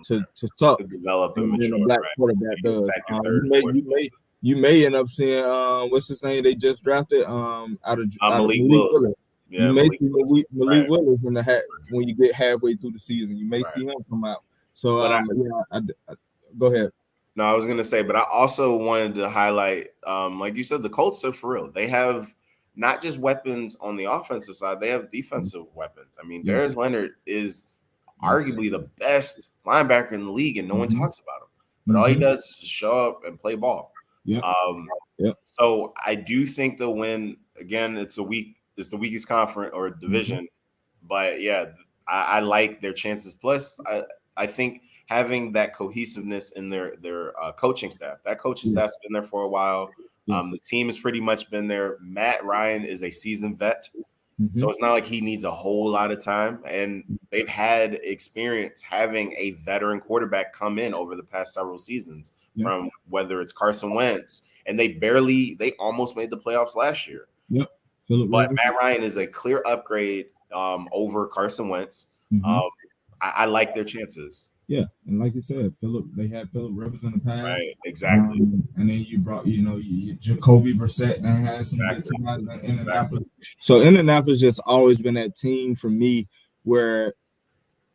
suck to develop than a black quarterback does. You may end up seeing what's his name they just drafted out of Malik Willis. You may see Malik Willis when you get halfway through the season. You may see him come out. So go ahead. No, I was gonna say, but I also wanted to highlight, like you said, the Colts are for real. They have not just weapons on the offensive side; they have defensive weapons. I mean, Darius Leonard is arguably the best linebacker in the league, and no one talks about him. But all he does is just show up and play ball. So I do think they'll win. Again, it's the weakest conference or division, but yeah, I like their chances. Plus, I think having that cohesiveness in their coaching staff. That coaching staff's been there for a while. The team has pretty much been there. Matt Ryan is a seasoned vet. So it's not like he needs a whole lot of time. And they've had experience having a veteran quarterback come in over the past several seasons, from whether it's Carson Wentz. And they almost made the playoffs last year. But Matt Ryan is a clear upgrade over Carson Wentz. I like their chances. Yeah, and like you said, they had Phillip Rivers in the past. Right, exactly. And then you brought, Jacoby Brissett and had some good somebody in Indianapolis. So Indianapolis just always been that team for me where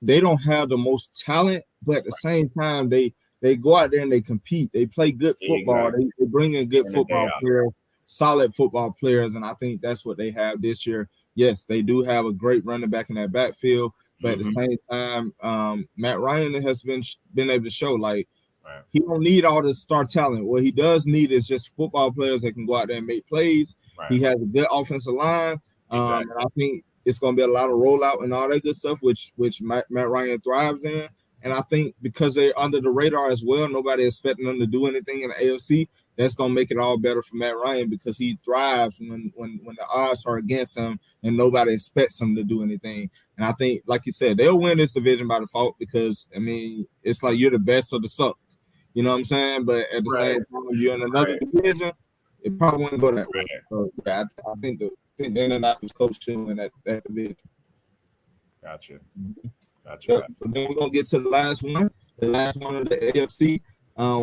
they don't have the most talent, but at the same time, they go out there and they compete. They play good football. They bring in good football players, solid football players, and I think that's what they have this year. Yes, they do have a great running back in that backfield. But at the same time, Matt Ryan has been able to show, like, Right. He don't need all the star talent. What he does need is just football players that can go out there and make plays. Right. He has a good offensive line. Exactly. And I think it's going to be a lot of rollout and all that good stuff, which Matt Ryan thrives in. And I think because they're under the radar as well, nobody expecting them to do anything in the AFC. That's going to make it all better for Matt Ryan because he thrives when the odds are against him and nobody expects him to do anything. And I think, like you said, they'll win this division by default because, I mean, it's like you're the best of the suck. You know what I'm saying? But at the same time, you're in another division, it probably wouldn't go that way. So, I think the Indianapolis Colts too in that division. Gotcha. So then we're going to get to the last one of the AFC.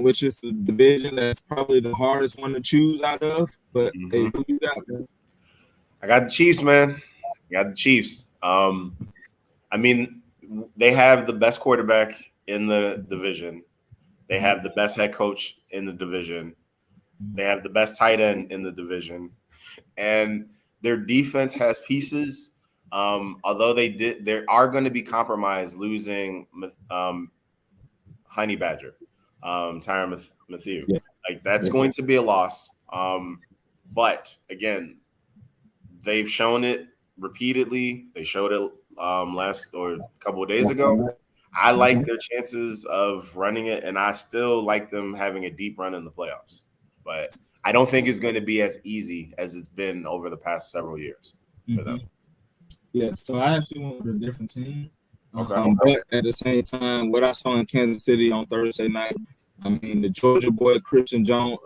Which is the division that's probably the hardest one to choose out of. But hey, who you got, man? I got the Chiefs, man. I got the Chiefs. I mean, they have the best quarterback in the division. They have the best head coach in the division. They have the best tight end in the division. And their defense has pieces. Although they are going to be compromised losing Honey Badger. Tyrann Mathieu. Yeah. Like that's going to be a loss. But again, they've shown it repeatedly. They showed it last or a couple of days ago. I like their chances of running it, and I still like them having a deep run in the playoffs. But I don't think it's going to be as easy as it's been over the past several years for them. Yeah, so I actually went with a different team. Okay. But at the same time, what I saw in Kansas City on Thursday night, I mean, the Georgia boy Christian Jones.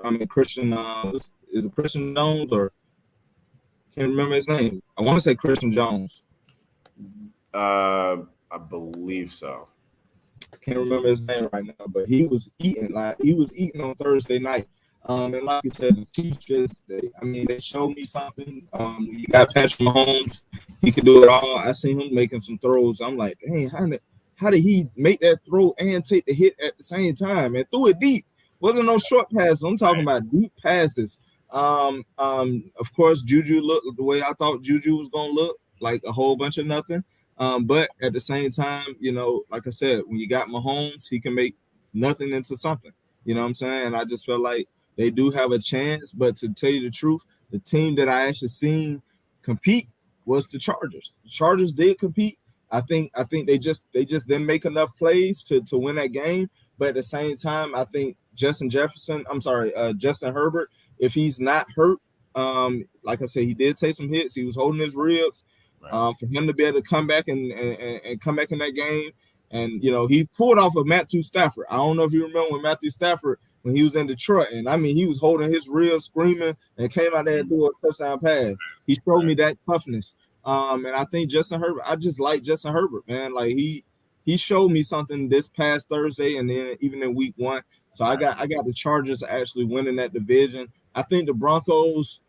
Is it Christian Jones or can't remember his name? I want to say Christian Jones. I believe so. Can't remember his name right now, but he was eating on Thursday night. And like you said, the Chiefs they showed me something. You got Patrick Mahomes, he can do it all. I seen him making some throws. I'm like, hey, how did he make that throw and take the hit at the same time and threw it deep? Wasn't no short passes. I'm talking about deep passes. Of course, Juju looked the way I thought Juju was gonna look, like a whole bunch of nothing. But at the same time, like I said, when you got Mahomes, he can make nothing into something. You know what I'm saying? And I just felt like they do have a chance. But to tell you the truth, the team that I actually seen compete was the Chargers. The Chargers did compete. I think they just didn't make enough plays to win that game. But at the same time, I think Justin Herbert, if he's not hurt, like I said, he did take some hits. He was holding his ribs. Right. For him to be able to come back and come back in that game, and he pulled off of Matthew Stafford. I don't know if you remember when Matthew Stafford, when he was in Detroit, and I mean he was holding his ribs, screaming, and came out there and threw a touchdown pass. He showed me that toughness. And I think Justin Herbert, I just like Justin Herbert, man. Like he showed me something this past Thursday, and then even in week 1. So I got the Chargers actually winning that division. I think the Broncos,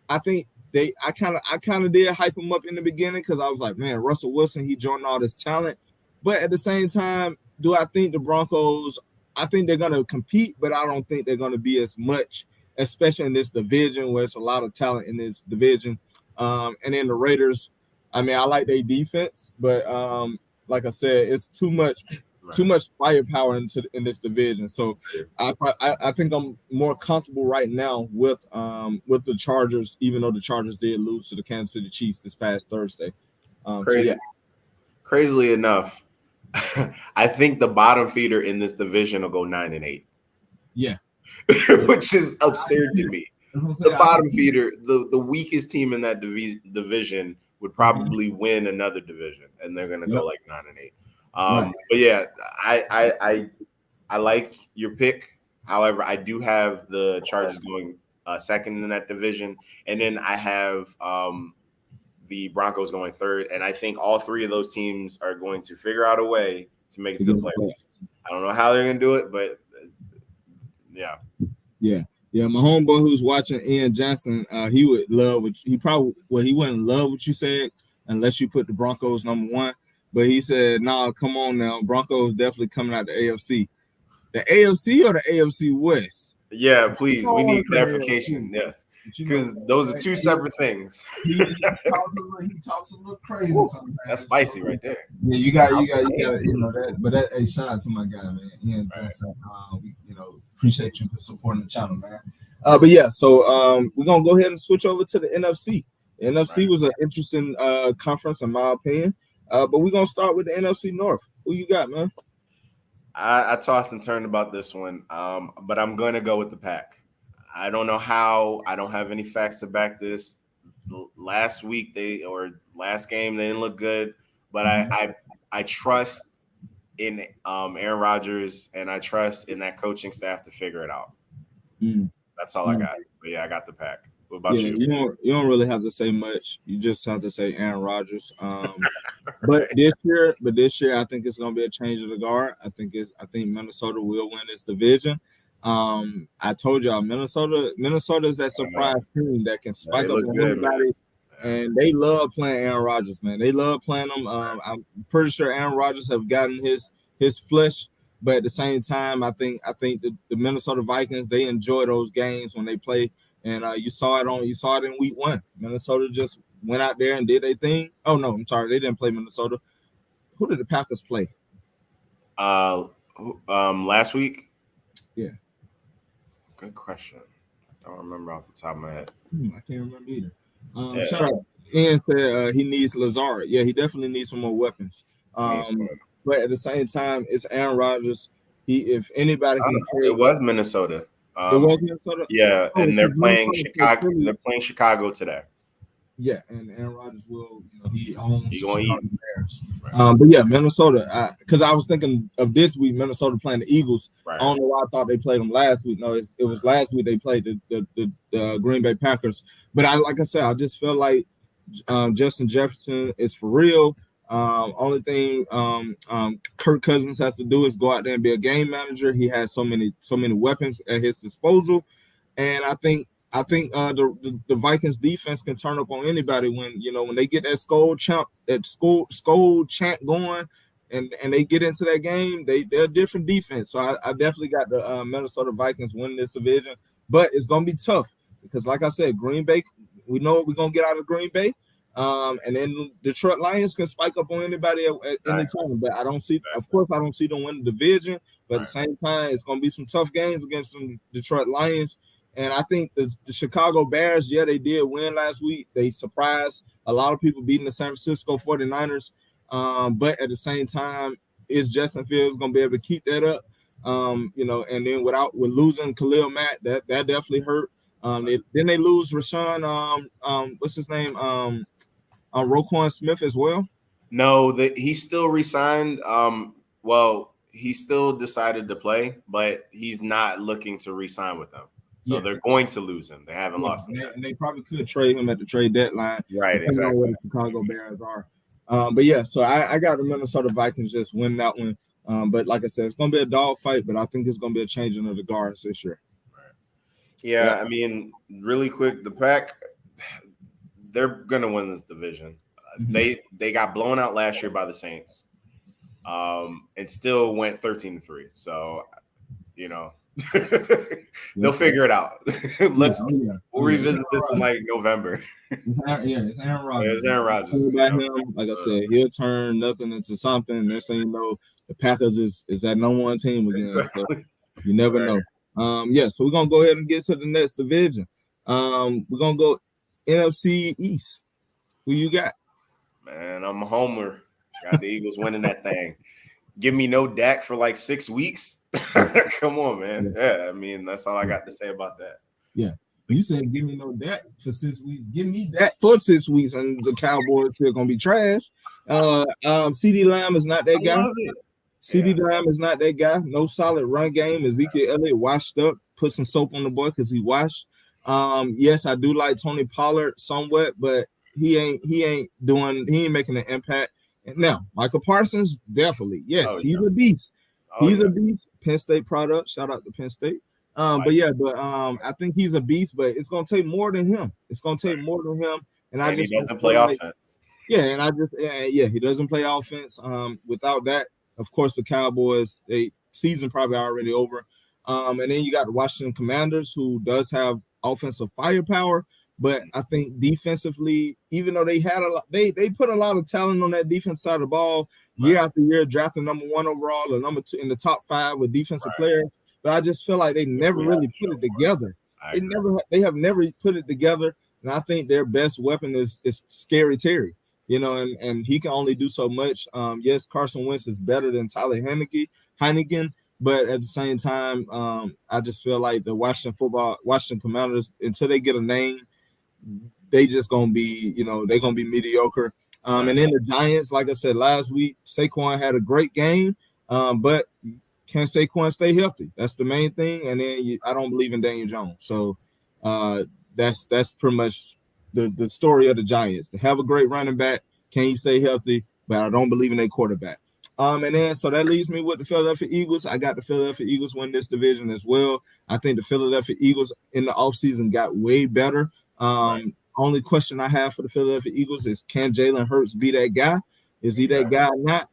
I kind of did hype him up in the beginning because I was like, man, Russell Wilson, he joined all this talent. But at the same time, do I think the Broncos, I think they're going to compete, but I don't think they're going to be as much, especially in this division where it's a lot of talent in this division. And then the Raiders, I mean, I like their defense, but like I said, it's too much firepower in this division. So I think I'm more comfortable right now with the Chargers, even though the Chargers did lose to the Kansas City Chiefs this past Thursday. Crazily enough, I think the bottom feeder in this division will go 9-8. Yeah. Which is absurd to me. The bottom feeder, the weakest team in that division would probably win another division, and they're going to go like 9-8. But yeah, I like your pick. However, I do have the Chargers going second in that division, and then I have the Broncos going third. And I think all three of those teams are going to figure out a way to make it to the playoffs. I don't know how they're going to do it, but yeah. My homeboy who's watching, Ian Johnson, he would love he wouldn't love what you said unless you put the Broncos number 1. But he said, "Nah, come on now. Broncos definitely coming out the AFC. The AFC or the AFC West?" Yeah, please. We need clarification. Yeah. because those are two separate things. He talks a little crazy sometimes. That's spicy right there. Yeah, you got that. But hey, shout out to my guy, man. Ian Johnson. Appreciate you for supporting the channel, man. But yeah, so we're gonna go ahead and switch over to the NFC. The NFC was an interesting conference, in my opinion. But we're gonna start with the NFC North. Who you got, man? I tossed and turned about this one, but I'm going to go with the Pack. I don't know how. I don't have any facts to back this. Last game they didn't look good, but I trust in Aaron Rodgers, and I trust in that coaching staff to figure it out. That's all I got. But yeah, I got the Pack. What about you? You don't really have to say much. You just have to say Aaron Rodgers. But this year, I think it's gonna be a change of the guard. I think Minnesota will win this division. I told y'all Minnesota is that surprise team that can spike up on anybody, and they love playing Aaron Rodgers, man. They love playing him. I'm pretty sure Aaron Rodgers have gotten his flesh, but at the same time, I think the Minnesota Vikings, they enjoy those games when they play. And you saw it in week 1. Minnesota just went out there and did their thing. Oh no, I'm sorry, they didn't play Minnesota. Who did the Packers play? Last week. Yeah. Good question. I don't remember off the top of my head. I can't remember either. Shout out. Ian said he needs Lazard. Yeah, he definitely needs some more weapons. But at the same time, it's Aaron Rodgers. If anybody can it was Minnesota. Minnesota? Yeah, and they're playing Chicago. They're playing Chicago today. Yeah, and Aaron Rodgers will, he owns Chicago Bears. But yeah, Minnesota. Because I was thinking of this week, Minnesota playing the Eagles. Right. I don't know why I thought they played them last week. No, it was last week they played the Green Bay Packers. But like I said, I just feel like Justin Jefferson is for real. Only thing Kirk Cousins has to do is go out there and be a game manager. He has so many weapons at his disposal, and I think the Vikings defense can turn up on anybody when they get that skull chant going, and they get into that game. They're a different defense. So I definitely got the Minnesota Vikings winning this division, but it's gonna be tough because, like I said, Green Bay. We know we're gonna get out of Green Bay. And then Detroit Lions can spike up on anybody at any time, but I don't see them win the division. But at the same time, it's going to be some tough games against some Detroit Lions. And I think the Chicago Bears, yeah, they did win last week. They surprised a lot of people beating the San Francisco 49ers. But at the same time, is Justin Fields going to be able to keep that up? And then with losing Khalil Mack, that definitely hurt. Then they lose Rashawn, what's his name? Roquan Smith as well. No, he still resigned. He still decided to play, but he's not looking to resign with them. So they're going to lose him. They haven't lost him. And they probably could trade him at the trade deadline. Right, exactly. Where the Chicago Bears are. But yeah, so I got the Minnesota Vikings just win that one. But like I said, it's going to be a dog fight, but I think it's going to be a changing of the guards this year. Yeah, I mean, really quick, the Pack, they're going to win this division. They got blown out last year by the Saints, and still went 13-3. So, they'll figure it out. We'll revisit this in like November. It's Aaron Rodgers. Yeah, it's Aaron Rodgers. About him, like I said, he'll turn nothing into something. Next thing you know, the Packers is that number one team again. Exactly. So you never know. So we're gonna go ahead and get to the next division. We're gonna go NFC East. Who you got? Man, I'm a homer. Got the Eagles winning that thing. Give me no Dak for like 6 weeks. Come on, man. Yeah, I mean, that's all I got to say about that. Yeah. You said give me no Dak for 6 weeks. Give me Dak for 6 weeks, and the Cowboys are gonna be trash. CD Lamb is not that guy. CD Lamb is not that guy. No solid run game. Ezekiel Elliott washed up. Put some soap on the boy because he washed. Yes, I do like Tony Pollard somewhat, but he ain't making an impact. And now Michael Parsons, definitely. Yes, he's a beast. He's a beast. Penn State product. Shout out to Penn State. I think he's a beast, but it's gonna take more than him. And he doesn't play offense. He doesn't play offense. Without that, of course, the Cowboys, they season probably already over. And then you got the Washington Commanders, who does have offensive firepower. But I think defensively, even though they had a lot, they put a lot of talent on that defense side of the ball year after year, drafting number 1 overall or number 2 in the top 5 with defensive players. But I just feel like they never really put it together. They have never put it together. And I think their best weapon is Scary Terry, and he can only do so much. Yes, Carson Wentz is better than Tyler Heineken, but at the same time, I just feel like the Washington Commanders, until they get a name, they just gonna be, they're gonna be mediocre. And then the Giants, like I said last week, Saquon had a great game, but can Saquon stay healthy? That's the main thing. And then I don't believe in Daniel Jones, so that's pretty much the story of the Giants. To have a great running back, can he stay healthy? But I don't believe in a quarterback. And then so that leaves me with the Philadelphia Eagles. I got the Philadelphia Eagles win this division as well. I think the Philadelphia Eagles in the offseason got way better. Only question I have for the Philadelphia Eagles is, can Jalen Hurts be that guy? Is he that guy or not?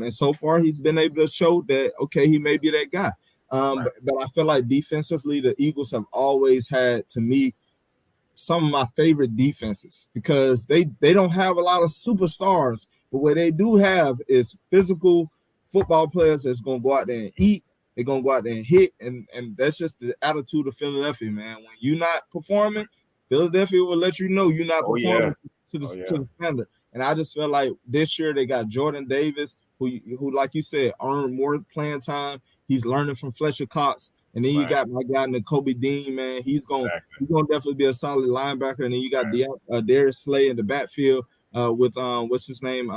And so far he's been able to show that, okay, he may be that guy. But I feel like defensively, the Eagles have always had, to me, some of my favorite defenses, because they don't have a lot of superstars, but what they do have is physical football players that's going to go out there and eat. They're going to go out there and hit, and that's just the attitude of Philadelphia, man. When you're not performing, Philadelphia will let you know you're not performing to the standard. And I just feel like this year they got Jordan Davis, who like you said, earned more playing time. He's learning from Fletcher Cox. And then you got my guy Nakobe Dean, man. He's gonna definitely be a solid linebacker. And then you got Darius Slay in the backfield with what's his name?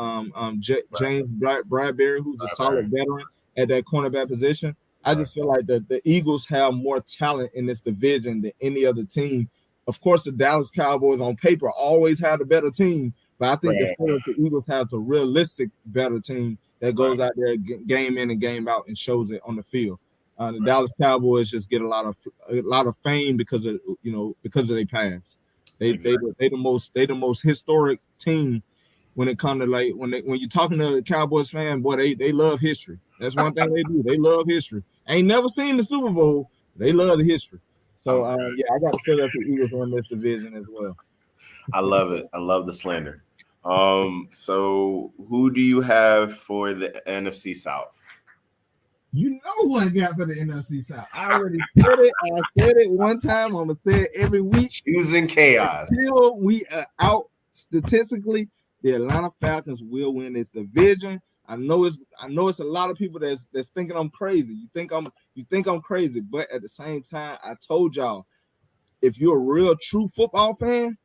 James Bradbury, who's a solid veteran at that cornerback position. I just feel like the Eagles have more talent in this division than any other team. Of course, the Dallas Cowboys on paper always had a better team, but I think the Eagles have a realistic better team that goes out there game in and game out and shows it on the field. The Dallas Cowboys just get a lot of fame because of their past. They the most historic team when it comes to, like, when you're talking to a Cowboys fan, boy, they love history. That's one thing they do. They love history. Ain't never seen the Super Bowl. They love the history. So I got to fill up the Eagles on this division as well. I love it. I love the slander. So who do you have for the NFC South? You know what I got for the NFC South. I already said it. I said it one time. I'm gonna say it every week. Choosing chaos. Until we are out statistically, the Atlanta Falcons will win this division. I know it's a lot of people that's thinking I'm crazy. You think I'm crazy, but at the same time, I told y'all, if you're a real true football fan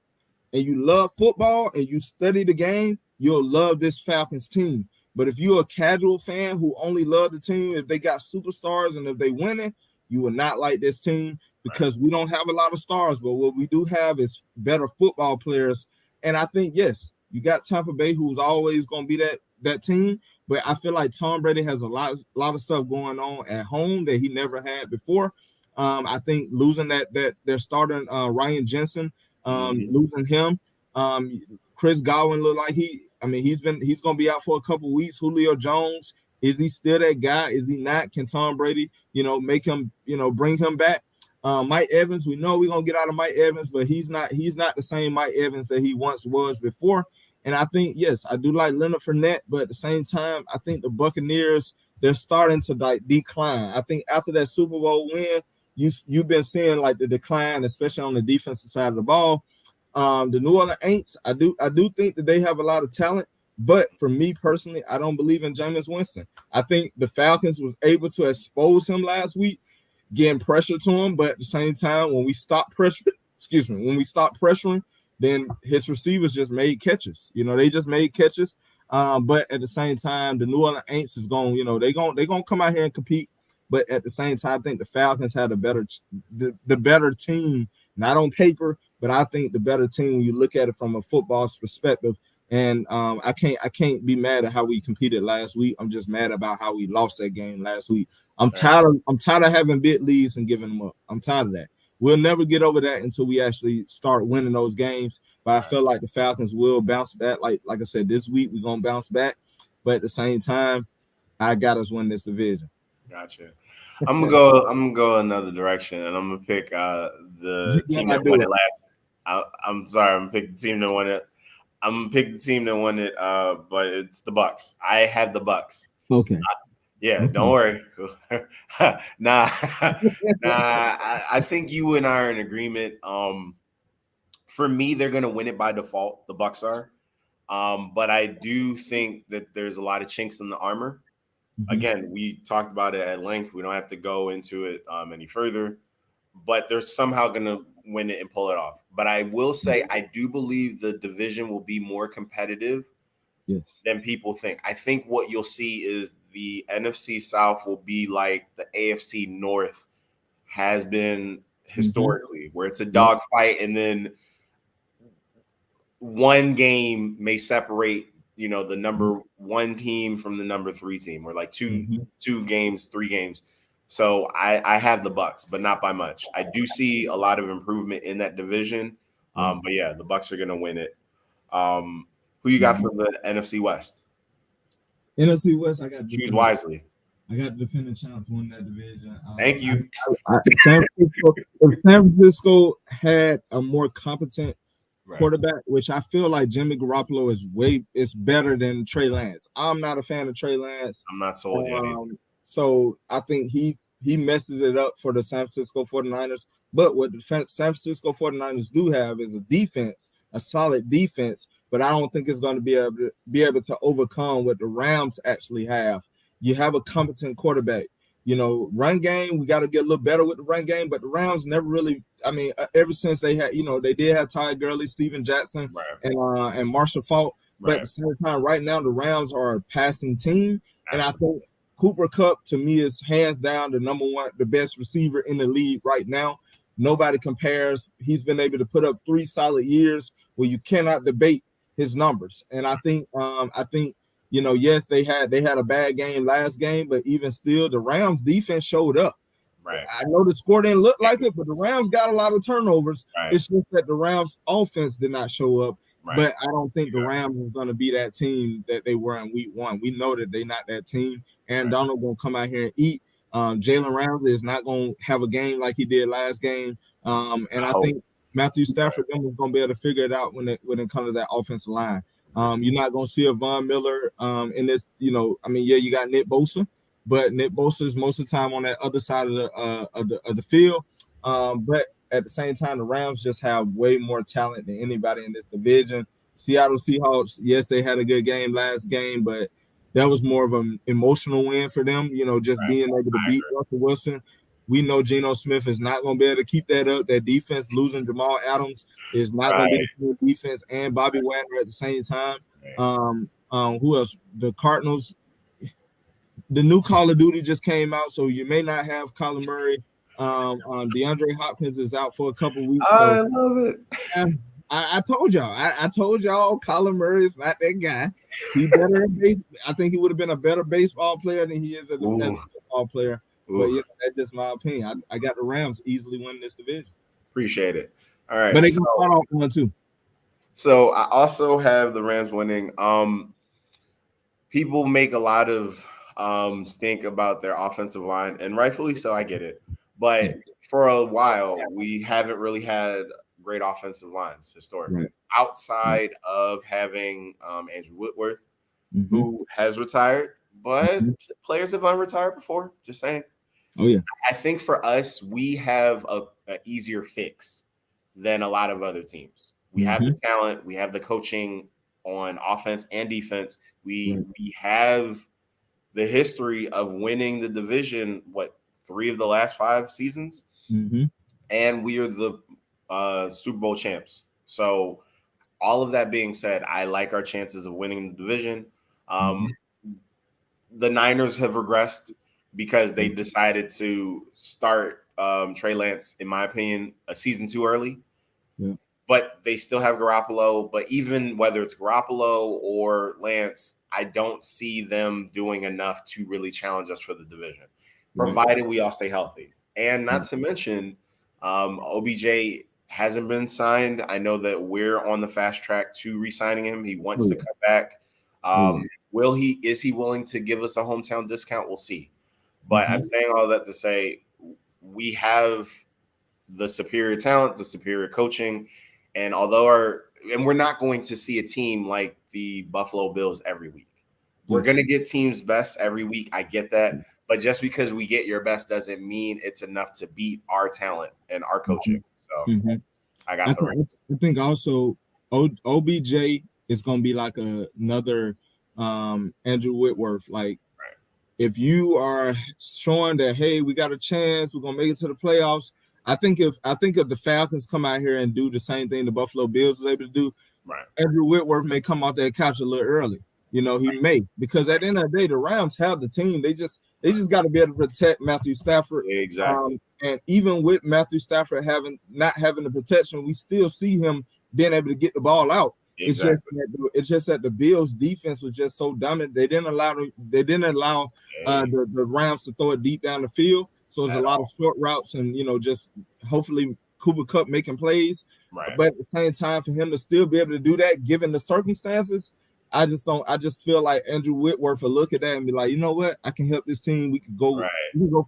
and you love football and you study the game, you'll love this Falcons team. But if you're a casual fan who only love the team if they got superstars and if they winning, you will not like this team, because we don't have a lot of stars, but what we do have is better football players. And I think, yes, you got Tampa Bay, who's always going to be that team, but I feel like Tom Brady has a lot of stuff going on at home that he never had before. I think losing their starting Ryan Jensen, losing him, Chris Godwin looked like he's going to be out for a couple of weeks. Julio Jones, is he still that guy? Is he not? Can Tom Brady, make him, bring him back? Mike Evans, we know we're going to get out of Mike Evans, but he's not the same Mike Evans that he once was before. And I think, yes, I do like Leonard Fournette, but at the same time, I think the Buccaneers, they're starting to decline. I think after that Super Bowl win, you've been seeing like the decline, especially on the defensive side of the ball. The New Orleans Saints, I do think that they have a lot of talent, but for me personally, I don't believe in Jameis Winston. I think the Falcons was able to expose him last week, getting pressure to him, but at the same time, when we stop pressuring, then his receivers just made catches. They just made catches. But at the same time, the New Orleans Saints is going, they're going to come out here and compete. But at the same time, I think the Falcons had the better team, not on paper, but I think the better team when you look at it from a football perspective. And I can't be mad at how we competed last week. I'm just mad about how we lost that game last week. I'm tired of having big leads and giving them up. I'm tired of that. We'll never get over that until we actually start winning those games. But I feel like the Falcons will bounce back. Like I said, this week we're gonna bounce back. But at the same time, I got us win this division. Gotcha. I'm gonna go another direction, and I'm gonna pick the team that won it last. I'm sorry, I'm picking the team that won it. I'm gonna pick the team that won it, but it's the Bucks. I have the Bucks. Okay. Yeah, don't worry. nah. I think you and I are in agreement. For me, they're gonna win it by default. The Bucks are. But I do think that there's a lot of chinks in the armor. Mm-hmm. Again, we talked about it at length. We don't have to go into it any further. But they're somehow going to win it and pull it off. But I will say I do believe the division will be more competitive than people think. I think what you'll see is the NFC South will be like the AFC North has been historically, where it's a dogfight and then one game may separate, the number one team from the number 3 team, or like two games, 3 games. So I have the Bucks, but not by much. I do see a lot of improvement in that division. But yeah, the Bucks are going to win it. Who you got for the NFC West? NFC West, I got choose wisely. I got the defending champs win that division. Thank you. San Francisco had a more competent quarterback, which I feel like Jimmy Garoppolo is better than Trey Lance. I'm not a fan of Trey Lance. I'm not sold yet. So I think he messes it up for the San Francisco 49ers. But what the San Francisco 49ers do have is a defense, a solid defense, but I don't think it's going to be able to overcome what the Rams actually have. You have a competent quarterback. Run game, we got to get a little better with the run game, but the Rams never really, ever since they had, they did have Ty Gurley, Steven Jackson, and Marshall Faulk. But at the same time, right now, the Rams are a passing team. And I think Cooper Kupp, to me, is hands down the number one, the best receiver in the league right now. Nobody compares. He's been able to put up 3 solid years where you cannot debate his numbers. And I think, yes, they had a bad game last game, but even still, the Rams defense showed up. Right. I know the score didn't look like it, but the Rams got a lot of turnovers. Right. It's just that the Rams offense did not show up. Right. But I don't think the Rams is going to be that team that they were in week 1. We know that they're not that team. Aaron Donald going to come out here and eat. Jalen Ramsey is not going to have a game like he did last game. And I think Matthew Stafford is going to be able to figure it out when it comes to that offensive line. You're not going to see a Von Miller in this, you got Nick Bosa, but Nick Bosa is most of the time on that other side of the field. But at the same time, the Rams just have way more talent than anybody in this division. Seattle Seahawks, yes, they had a good game last game, but that was more of an emotional win for them, just being able to beat Russell Wilson. We know Geno Smith is not going to be able to keep that up. That defense, losing Jamal Adams, is not going to be the same defense, and Bobby Wagner at the same time. Who else? The Cardinals. The new Call of Duty just came out, so you may not have Kyler Murray. DeAndre Hopkins is out for a couple weeks. I love it. I told y'all. I told y'all Kyler Murray is not that guy. He better. I think he would have been a better baseball player than he is a defensive football player. But that's just my opinion. I got the Rams easily winning this division. Appreciate it. All right, but they can start off 1-2. So I also have the Rams winning. People make a lot of stink about their offensive line, and rightfully so. I get it, but for a while we haven't really had great offensive lines historically, outside of having Andrew Whitworth, who has retired, but players have unretired before. Just saying. Oh yeah. I think for us, we have an easier fix than a lot of other teams. We have the talent, we have the coaching on offense and defense. We have the history of winning the division, 3 of the last 5 seasons, and we are the Super Bowl champs. So all of that being said, I like our chances of winning the division. The Niners have regressed because they decided to start Trey Lance, in my opinion, a season too early. Yeah. But they still have Garoppolo. But even whether it's Garoppolo or Lance, I don't see them doing enough to really challenge us for the division, provided we all stay healthy. And not to mention, OBJ hasn't been signed. I know that we're on the fast track to re-signing him. He wants to come back. Is he willing to give us a hometown discount? We'll see. But I'm saying all that to say we have the superior talent, the superior coaching, and we're not going to see a team like the Buffalo Bills every week. We're going to get teams' best every week. I get that. But just because we get your best doesn't mean it's enough to beat our talent and our coaching. So I got the Rams. I think also OBJ is going to be like another Andrew Whitworth. Like, if you are showing that, hey, we got a chance, we're going to make it to the playoffs. I think if the Falcons come out here and do the same thing the Buffalo Bills was able to do, Andrew Whitworth may come out that couch a little early. You know, he may, because at the end of the day, the Rams have the team. They just got to be able to protect Matthew Stafford. Exactly. And even with Matthew Stafford not having the protection, we still see him being able to get the ball out. Exactly. It's just that the Bills' defense was just so dominant. They didn't allow the Rams to throw it deep down the field. So it's a lot of short routes and, you know, just hopefully Cooper Kupp making plays. But at the same time, for him to still be able to do that, given the circumstances, I just feel like Andrew Whitworth will look at that and be like, you know what, I can help this team. We could go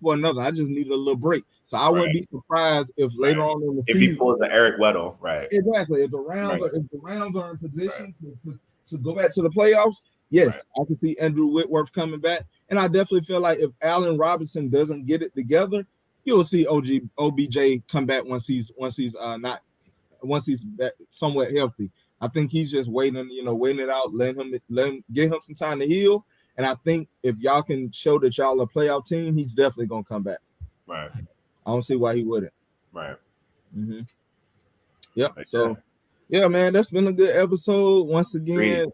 for another. I just need a little break. So I wouldn't be surprised if later on in the season, if he pulls an Eric Weddle, exactly. If the Rams are in position to go back to the playoffs, yes, I can see Andrew Whitworth coming back. And I definitely feel like if Allen Robinson doesn't get it together, you'll see OBJ come back once he's somewhat healthy. I think he's just waiting it out, let him get him some time to heal. And I think if y'all can show that y'all a playoff team, he's definitely gonna come back. Right. I don't see why he wouldn't. Right. Yep. Like so, yeah, man, that's been a good episode. Once again,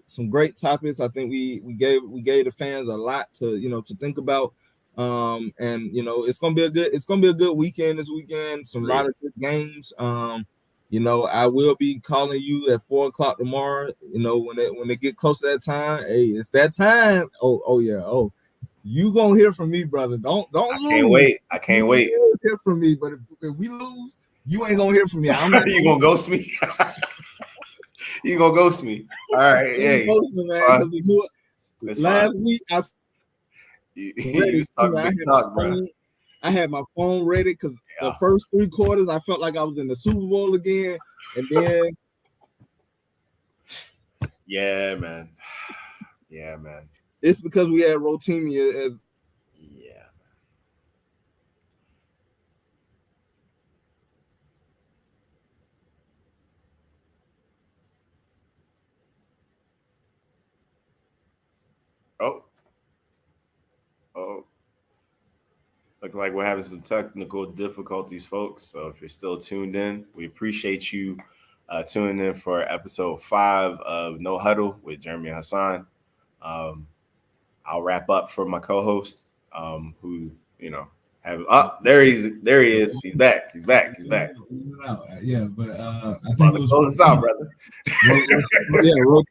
some great topics. I think we gave the fans a lot to think about. And it's gonna be a good weekend this weekend. A lot of good games. I will be calling you at 4:00 tomorrow. When they get close to that time, hey, it's that time. Oh yeah. Oh, you gonna hear from me, brother. Don't lose. I can't wait. Hear from me, but if we lose, you ain't gonna hear from me. I'm not. You gonna ghost me? You gonna ghost me? All right. Hey, last week you was talking big talk, bro. I had my phone ready because the first 3 quarters I felt like I was in the Super Bowl again, and then yeah, man. It's because we had Rotimi as Oh. Looks like we're having some technical difficulties, folks. So if you're still tuned in, we appreciate you tuning in for episode 5 of No Huddle with Jeramy Hassan. I'll wrap up for my co-host, who there he is. He's back. Yeah, but I think it was close us out, brother.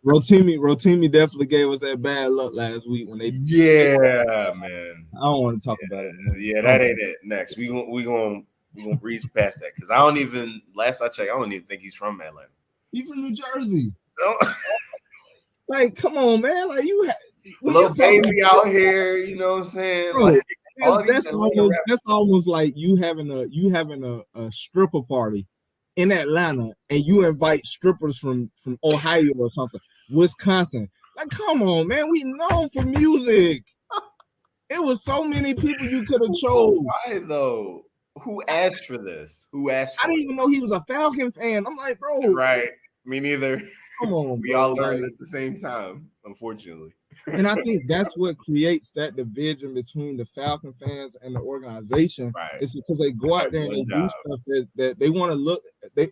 Rotimi definitely gave us that bad luck last week when they. Yeah, man. I don't want to talk about it. Yeah, that ain't it. Next, we gonna breeze past that because last I checked, I don't even think he's from Atlanta. He's from New Jersey. Like, come on, man. Like little baby out here, you know what I'm saying? Bro, like, that's almost like you having a stripper party in Atlanta and you invite strippers from Ohio or something, Wisconsin. Like, come on, man. We known for music. It was so many people you could have chose. Why though? Who asked for this? I didn't even know he was a Falcon fan. I'm like, bro. Right. Me neither. Come on, we all learned at the same time, unfortunately. And I think that's what creates that division between the Falcon fans and the organization. Right. It's because they go out there and they do stuff that they want to look.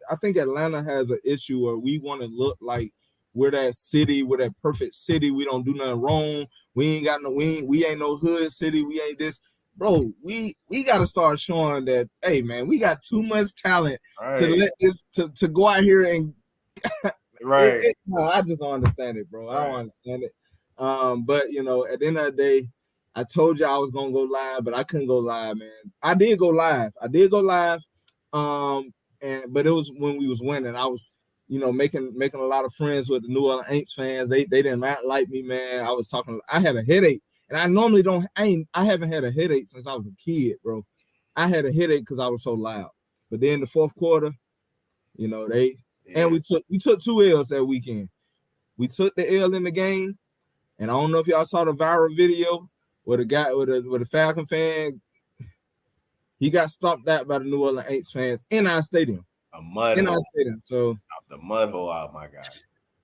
I think Atlanta has an issue where we want to look like we're that city, we're that perfect city. We don't do nothing wrong. We ain't got we ain't no hood city. We ain't this. Bro, we got to start showing that, hey, man, we got too much talent to let this to go out here and right. I just don't understand it, bro. I don't understand it. But at the end of the day, I told you I was gonna go live, but I couldn't go live, man. I did go live. But it was when we was winning. I was, making a lot of friends with the New Orleans Saints fans. They did not like me, man. I had a headache, and I normally don't. I haven't had a headache since I was a kid, bro. I had a headache because I was so loud. But then the fourth quarter, you know, and we took 2 L's that weekend. We took the L in the game, and I don't know if y'all saw the viral video where the guy with a Falcon fan, he got stomped out by the New Orleans Saints fans in our stadium. A mud in hole. our stadium. So Stop the mud hole out, my guy. It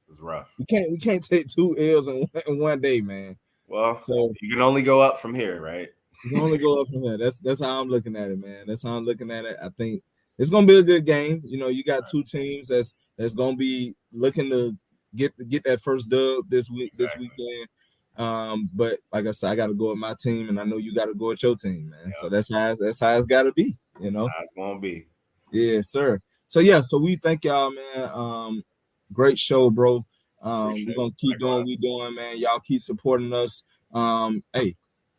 was rough. We can't take 2 L's in one day, man. Well, so you can only go up from here, right? You can only go up from here. That's how I'm looking at it, man. That's how I'm looking at it. I think it's gonna be a good game. You know, you got 2 teams that's gonna be looking to get that first dub this weekend. But like I said, I got to go with my team, and I know you got to go with your team, man. Yep. So that's how it's got to be. You know, that's how it's gonna be. Yeah, sir. So we thank y'all, man. Great show, bro. We're gonna keep doing what we doing, man. Y'all keep supporting us. Hey,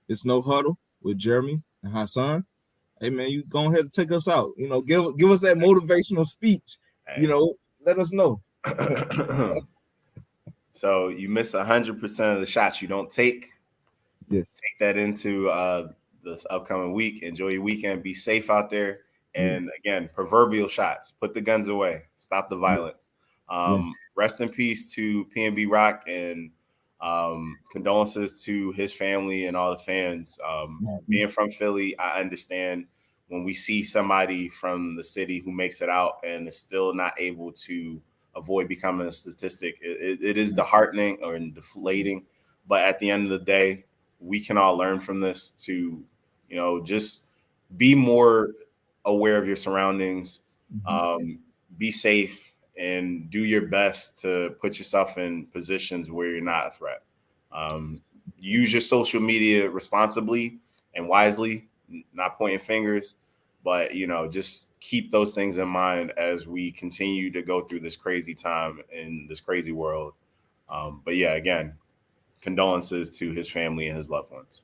it's No Huddle with Jeramy and Hassan. Hey, man, you go ahead and take us out. You know, give us that motivational speech. Hey. You know, let us know. So you miss 100% of the shots you don't take. Yes. Take that into this upcoming week. Enjoy your weekend. Be safe out there. And again, proverbial shots. Put the guns away. Stop the violence. Rest in peace to PNB Rock, and condolences to his family and all the fans. Being from Philly, I understand when we see somebody from the city who makes it out and is still not able to avoid becoming a statistic. It is disheartening or deflating. But at the end of the day, we can all learn from this to, you know, just be more aware of your surroundings, be safe, and do your best to put yourself in positions where you're not a threat. Use your social media responsibly and wisely, not pointing fingers, but, you know, just keep those things in mind as we continue to go through this crazy time in this crazy world. But yeah, again, condolences to his family and his loved ones.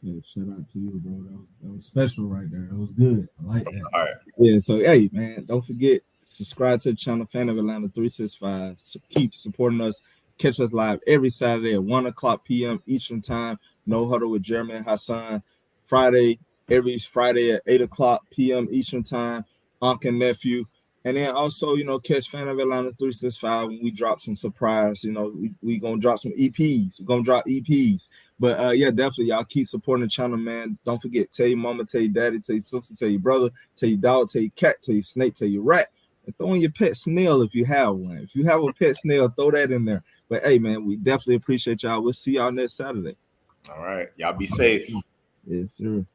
Yeah, shout out to you, bro. That was special right there. It was good. I like that. All right. Yeah, so hey, man, don't forget, subscribe to the channel, Fan of Atlanta 365. So keep supporting us. Catch us live every Saturday at 1:00 p.m. Eastern Time. No Huddle with Jeramy Hassan. Every Friday at 8:00 p.m. Eastern Time. Uncle and Nephew. And then also, you know, catch Fan of Atlanta 365 when we drop some surprise. You know, we gonna drop some EPs. We're gonna drop EPs. But yeah, definitely, y'all keep supporting the channel, man. Don't forget, tell your mama, tell your daddy, tell your sister, tell your brother, tell your dog, tell your cat, tell your snake, tell your rat, and throw in your pet snail if you have one. If you have a pet snail, throw that in there. But hey, man, we definitely appreciate y'all. We'll see y'all next Saturday. All right, y'all be safe. Yes, sir.